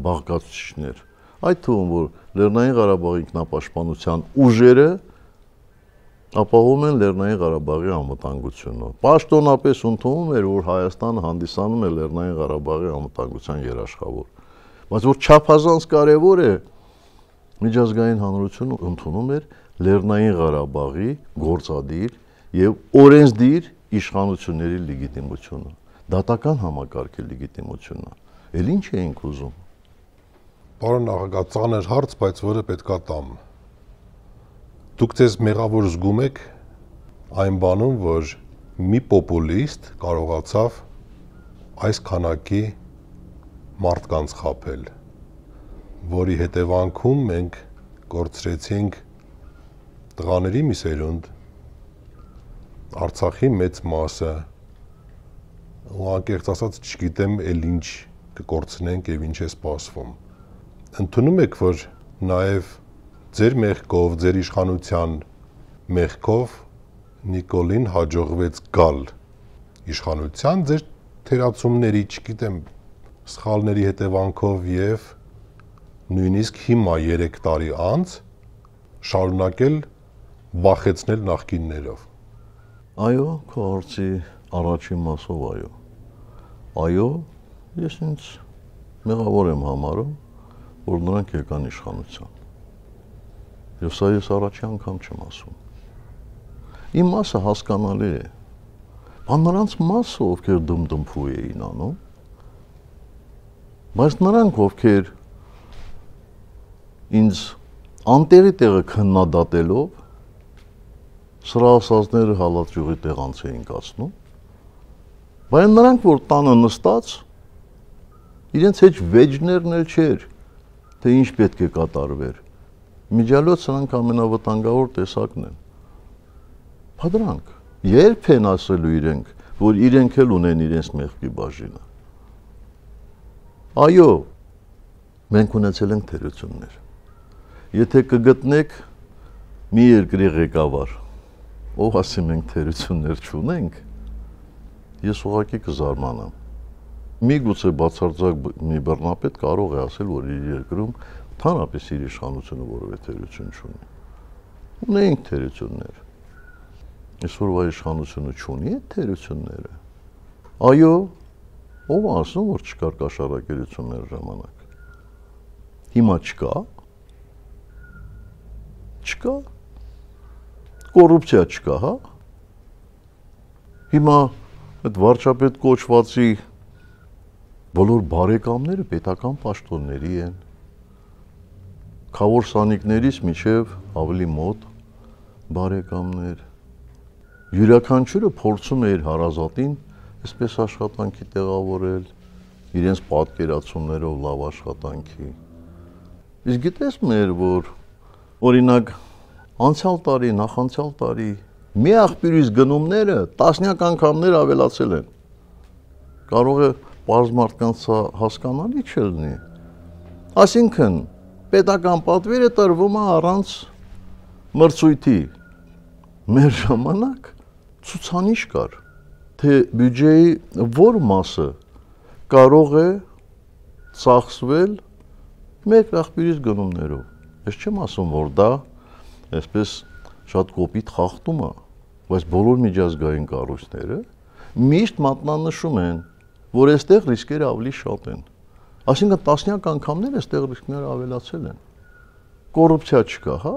բաղկացուցիչներ այդ թվում որ Լեռնային Ղարաբաղի ինքնապաշտպանության ուժերը ապահովում են Լեռնային Ղարաբաղի անվտանգությունը պաշտոնապես ընդունում էր որ Հայաստանը հանդիսանում է Լեռնային Ղարաբաղի անվտանգության երաշխավոր բայց որ չափազանց կարևոր է միջազգային հանրությունը ընդունում էր Լեռնային Ղարաբաղի գործադիր եւ օրենսդիր իշխանությունների լեգիտիմությունը դատական համակարգի լեգիտիմությունը էլ ինչ էինք ուզում Պարոն նախագահ ծանր հարց բայց որը պետքա տամ Դուք ձեզ մեղավոր զգում եք այն բանում որ մի պոպուլիստ կարողացավ այս քանակի մարդկանց խաբել որի հետևանքում մենք կորցրեցինք տղաների մի սերունդ Արցախի մեծ մասը ու անկեղծ ասած չգիտեմ էլ ինչ կկորցնենք եւ ինչ է սպասվում ընդունում եք որ նաեւ ձեր մեղքով ձեր իշխանության մեղքով Նիկոլին հաջողվեց գալ իշխանության ձեր թերացումների չգիտեմ սխալների հետևանքով եւ նույնիսկ հիմա 3 տարի անց շարունակել վախեցնել նախկիններով Այո, քո հարցի առաջին մասով այո, ես ինձ մեղավոր եմ համարում, որ նրանք եկան իշխանության։ Եվ սա ես առաջի անգամ չեմ ասում։ Իմ մասը հասկանալի է, բան նրանց մասը, ովքեր դմդմփու էին անում, բայց նրանք, ովքեր ինձ անտերի տեղը քննադատելով սրահասազները հալածյուղի տեղանց էին կացնում, բայց նրանք, որ տանը նստած, իրենց հեչ վեջներն էլ չէր, թե ինչ պետք է կատարվեր, միջալոց նրանք ամենավտանգավոր տեսակն են, դրանք, երբ են ասելու իրենք, որ իրենք էլ ունեն իրենց մեղքի բաժինը, այո, մենք ունեցել ենք թերություններ, եթե կգտնեք մի երկրի ղեկավար, ով ասի մենք թերություններ չունենք, ես ուղղակի կզարմանամ։ Միգուցե բացարձակ մի բռնապետ կարող է ասել, որ իր երկրում թանրապես իր իշխանությունը որևէ թերություն չունի։ Ունենք թերություններ։ Այսօրվա իշխանությունը չունի այդ թերությունները։ Այո, ով ասում, որ չկար կաշառակերություն մեր ժամանակ։ Հիմա չկա։ Չկա։ Կոռուպցիա չկա, հա։ Հիմա այդ վարչապետ կոչվածի բոլոր բարեկամները պետական պաշտոնների են։ Խավոր սանիկներից մինչև ավելի մոտ բարեկամներ։ Յուրաքանչյուրը փորձում է իր հարազատին այսպես աշխատանքի տեղավորել, իրենց պատկերացումներով լավ աշխատանքի։ Իսկ գիտես մեր, որ օրինակ անցյալ տարի, նախանցյալ տարի մի աղբյուրից գնումները տասնյակ անգամներ ավելացել են։ Կարող է պարզ մարդկանց հասկանալի չլինի։ Այսինքն, պետական պատվերը տրվում է առանց մրցույթի։ Մեր ժամանակ ցուցանիշ կար, թե բյուջեի որ մասը կարող է ծախսվել մեկ աղբյուրից գնումներով։ Ես չեմ ասում, որ դա այսպես շատ կոպիտ խախտում է, բայց բոլոր միջազգային կառույցները միշտ մատնանշում են, որ այստեղ ռիսկերը ավելի շատ են։ Այսինքն տասնյակ անգամներ այստեղ ռիսկները ավելացել են։ Կոռուպցիա չկա, հա։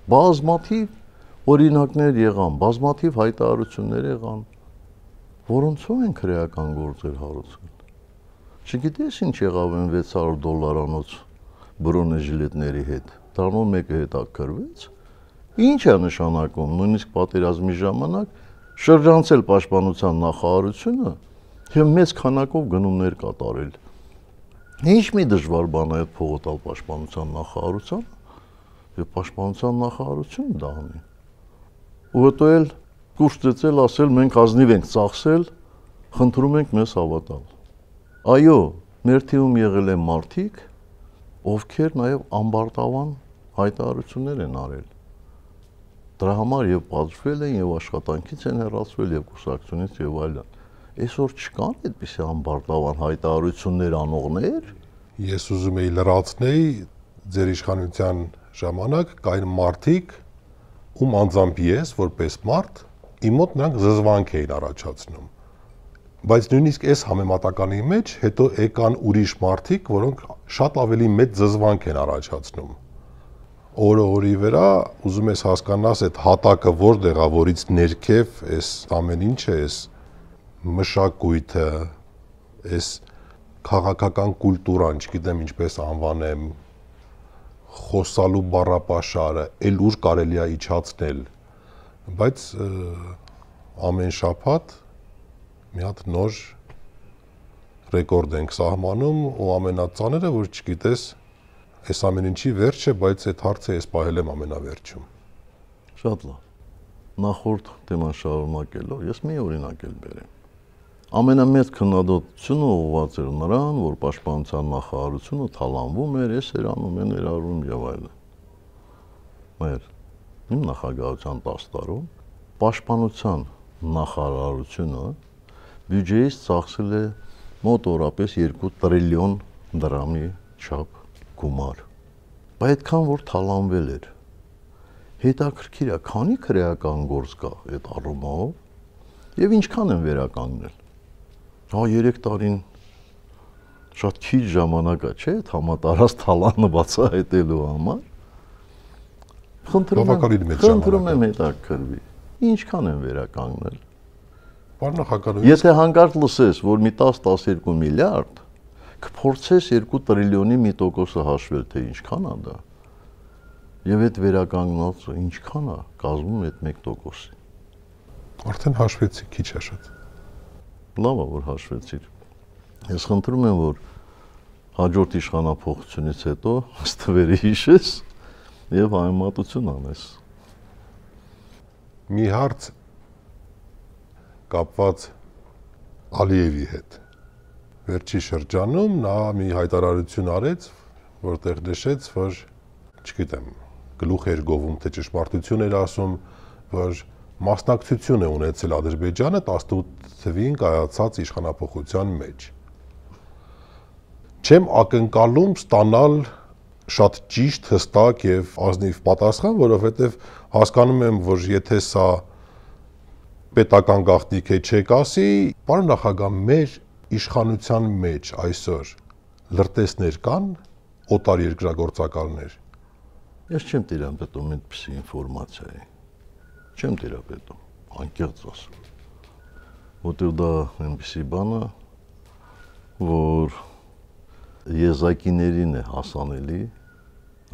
Բազմաթիվ օրինակներ եղան, բազմաթիվ հայտարարություններ եղան, որոնցով են քրեական գործեր հարուցել։ Չգիտես ինչ եղավ են $600 բրոնեժիլետների հետ։ Դրանով մեկը հետաքրվեց։ Ինչ է նշանակում, նույնիսկ պատերազմի ժամանակ շրջանցել պաշտպանության նախարարությունը եւ մեծ քանակով գնումներ կատարել։ Ինչ մի դժվար բան է այդ փողը տալ պաշտպանության նախարարության եւ պաշտպանության նախարարությունը դա անի։ Ու հետո էլ կուշտեցել ասել մենք ազնիվ ենք ծախսել, խնդրում ենք մեզ հավատալ։ Այո, մեր թիմում եղել են մարդիկ, ովքեր նաեւ ամբարտավան հայտարարություններ են արել։ Դրա համար եւ պատժվել են եւ աշխատանքից են հեռացվել եւ կուսակցությունից եւ այլն։ Այսօր չկան այդպիսի ամբարտավան հայտարարություններ անողներ։ Ես ուզում եի լրացնել ձեր իշխանության ժամանակ կային մարդիկ, ում անձամբ ես որպես մարդ իմ մոտ նրանք զզվանք էին առաջացնում։ Բայց նույնիսկ այս համեմատականի մեջ հետո եկան ուրիշ մարդիկ, որոնք շատ ավելի մեծ զզվանք են առաջացնում։ Օրը-օրի վրա ուզում ես հասկանաս այդ հատակը որտեղ է, որից ներքև այս ամեն ինչը, այս մշակույթը, այս քաղաքական կուլտուրան, չգիտեմ ինչպես անվանեմ, խոսալու բառապաշարը, էլ ուր կարելի է իջացնել, բայց ամեն շաբաթ մի հատ նոր ռեկորդ ենք սահմանում ու ամենածանրը, որ չգիտես այս ամեն ինչի վերջը, բայց այդ հարցը ես պահել եմ ամենավերջում։ Շատ լավ։ Նախորդ թեման շարունակելով ես մի օրինակ էլ բերեմ։ Ամենամեծ քննադատությունը ուղղված էր նրան, որ պաշտպանության նախարարությունը թալանվում էր, էս էր անում, են ներառում եւ այլն։ Մեր իմ նախագահության 10 տարում պաշտպանության նախարարությունը բյուջեից ծախսել է մոտորապես 2 տրիլիոն դրամի չափ գումար։ Բայց այդքան որ թալանվել էր։ Հետաքրքիր է, քանի քրեական գործ կա այդ առումով եւ ինչքան են վերականգնել։ Հա 3 տարին շատ քիչ ժամանակ է, չէ՞, համատարած թալանը բացահայտելու համար։ Խնդրում եմ հետաքրքրվի։ Ինչքան են վերականգնել։ Պարոն նախագահ, եթե հանկարծ լսես, որ մի 10-12 միլիարդ կփորձես 2 տրիլիոնի մի տոկոսը հաշվել, թե ինչքան է դա։ Եվ այդ վերականգնածը ինչքան է կազմում այդ 1%-ը։ Արդեն հաշվեցի, քիչ է շատ։ Լավ է, որ հաշվեցիր։ Ես խնդրում եմ, որ հաջորդ իշխանափոխությունից հետո ստվերը հիշես եւ համեմատություն անես։ Մի հարց կապված Ալիևի հետ։ Վերջի շրջանում նա մի հայտարարություն արեց, որտեղ նշեց, որ չգիտեմ, գլուխ էր գովում, թե ճշմարտություն էր ասում, որ մասնակցություն է ունեցել Ադրբեջանը 18 թվին կայացած իշխանափոխության մեջ։ Չեմ ակնկալում ստանալ շատ ճիշտ, հստակ եւ ազնիվ պատասխան, որովհետեւ հասկանում եմ, որ եթե սա պետական գաղտնիք է չեք ասի, պարոն նախագահ, մեր իշխանության մեջ այսօր լրտեսներ կան, օտար երկրագործակալներ։ Ես չեմ տիրապետում այդպիսի ինֆորմացիայի։ Չեմ տիրապետում, անկեղծ ասում։ Որտեղ դա այնպիսի բան է, որ եզակիներին է հասանելի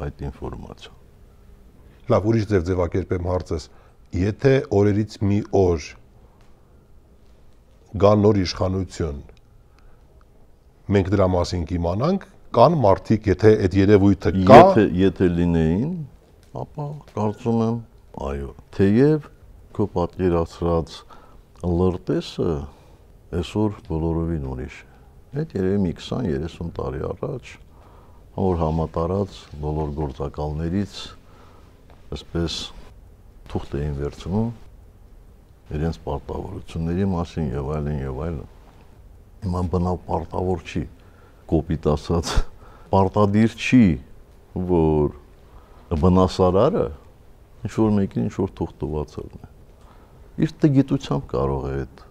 այդ ինֆորմացիան։ Լավ, ուրիշ ձևակերպեմ հարցս, եթե օրերից մի օր գա նոր իշխանություն, մենք դրա մասին կիմանանք, կան մարդիկ, եթե այդ երևույթը կա, եթե լինեին, ապա կարծում եմ, այո, թեև քո պատկերացրած լրտեսը այսօր բոլորովին ուրիշ է։ Այդ երևի մի 20-30 տարի առաջ, որ համատարած բոլոր գործակալներից այսպես թուղթ էին վերցնում իրենց պարտավորությունների մասին եւ այլն եւ այլն։ Հիմա բնավ պարտավոր չի, կոպիտ ասած, պարտադիր չի, որ բնասարարը ինչ-որ մեկին ինչ-որ թուղթ տված է։ Իր տգիտությամբ կարող է այդ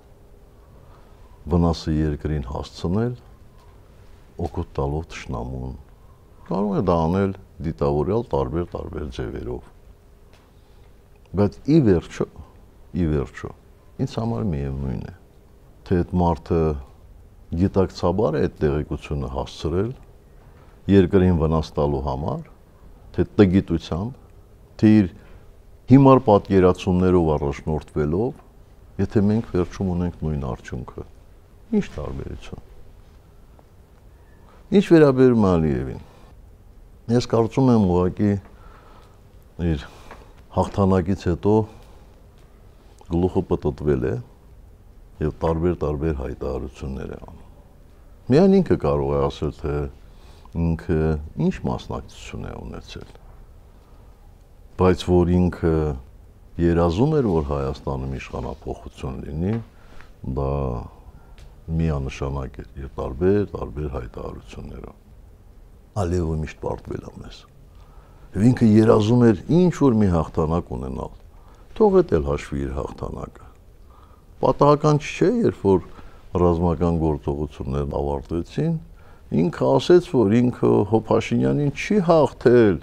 վնասը երկրին հասցնել, օգուտ տալով թշնամուն։ Կարող է դա անել դիտավորյալ տարբեր ձևերով։ Բայց ի վերջո, ինձ համար միևնույն է, թե այդ մարդը գիտակցաբար է այդ տեղեկությունը հասցրել երկրին վնաս տալու համար, թե տգիտությամբ, թե իր հիմար պատկերացումներով առաջնորդվելով, եթե մենք վերջում ունենք նույն արդյունքը, ինչ տարբերություն։ Ինչ վերաբերում Ալիևին, ես կարծում եմ ուղղակի իր հաղթանակից հետո գլուխը պտտվել է եւ տարբեր հայտարարություններ է անում։ Միայն ինքը կարող է ասել, թե ինքը ինչ մասնակցություն է ունեցել, բայց որ ինքը երազում էր, որ Հայաստանում իշխանափոխություն լինի, դա միանշանակ է եւ տարբեր հայտարարություններով։ Ալիևը միշտ պարտվել է մեզ։ Եվ ինքը երազում էր ինչ որ մի հաղթանակ ունենալ։ Թողეთ էլ հաշվի իր հաղթանակը։ Պատահական չէ, երբ որ ռազմական գործողություններն ավարտվեցին, ինքը ասեց, որ ինքը Փաշինյանին չի հաղթել,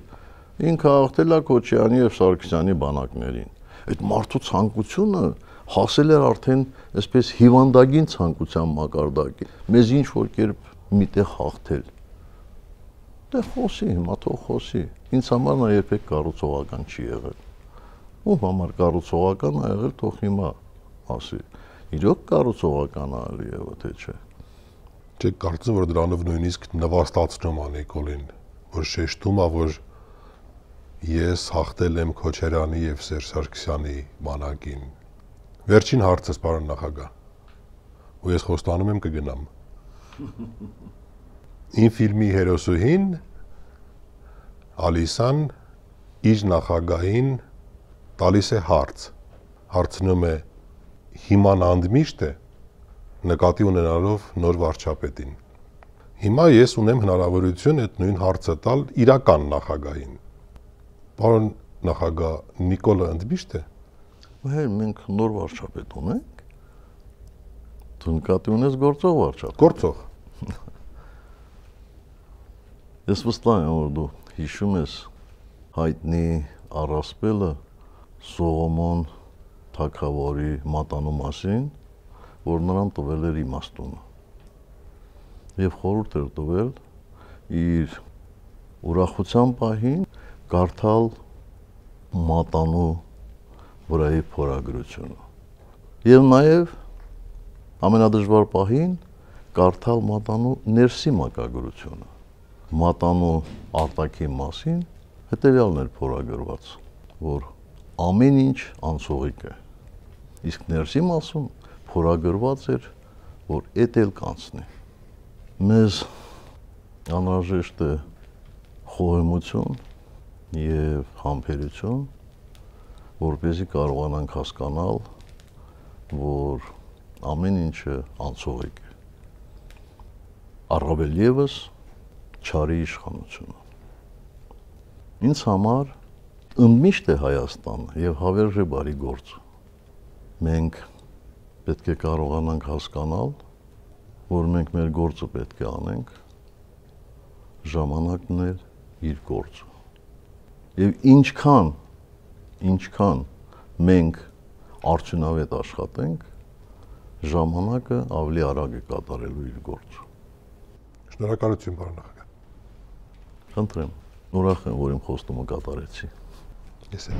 ինքը հաղթել է Քոչարյանի եւ Սարգսյանի բանակներին։ Այդ մարդու ցանկությունը հասել էր արդեն այսպես հիվանդագին ցանկության մակարդակի։ Մեզ ինչ որ կերպ միտեղ հաղթել։ Դե խոսի, հիմա թող խոսի։ Ինձ համար նա երբեք կառուցողական չի եղել։ Ում համար կառուցողական է եղել, թող հիմա ասի։ Իրոք կառուցողական է Ալիևը, թե չէ։ Չեք կարծում, որ դրանով նույնիսկ նվաստացնում է Նիկոլին, որ շեշտում է, որ ես հաղթել եմ Քոչարյանի եւ Սերժ Սարգսյանի բանակին։ Վերջին հարցս, պարոն նախագահ։ Ու ես խոստանում եմ կգնամ։ Ին ֆիլմի հերոսուհին Ալիսան իր նախագահին տալիս է հարց։ Հարցնում է հիման անդմիշտ է նկատի ունենալով նոր վարչապետին։ Հիմա ես ունեմ հնարավորություն այդ նույն հարցը տալ իրական նախագահին։ Պարոն նախագահ, Նիկոլը ընդմիշտ է։ Հեր մենք նոր վարչապետ ունենք։ Դու նկատի ունես գործող վարչապետ։ Գործող։ Ես վստահ եմ, որ դու հիշում ես հայտնի առասպելը Սողոմոն թագավորի մատանու մասին, որ նրան տվել էր իմաստունը։ Եվ խորհուրդ էր տվել իր ուրախության պահին կարդալ մատանու վրայի փորագրությունը։ Եվ նաև ամենադժվար պահին կարդալ մատանու ներսի մակագրությունը։ Մատանու արտաքին մասին հետևյալն էր փորագրված, որ ամեն ինչ անցողիկ է։ Իսկ ներսի մասում փորագրված էր, որ էդ էլ կանցնի։ Մեզ անհրաժեշտ է խոհեմություն, եւ համբերություն, որպեսզի կարողանանք հասկանալ, որ ամեն ինչը անցողիկ է։ Առավել եւս չարի իշխանությունը։ Ինձ համար ընդմիշտ է Հայաստանը եւ հավերժ է բարի գործը։ Մենք պետք է կարողանանք հասկանալ, որ մենք մեր գործը պետք է անենք, ժամանակն է իր գործը։ Եվ ինչքան մենք արդյունավետ աշխատենք, ժամանակը ավելի արագ է կատարելու իր գործը։ Շնորհակալություն, պարոն նախագահ։ Խնդրեմ, ուրախ եմ, որ իմ խոստումը կատարեցի։ Ես եմ։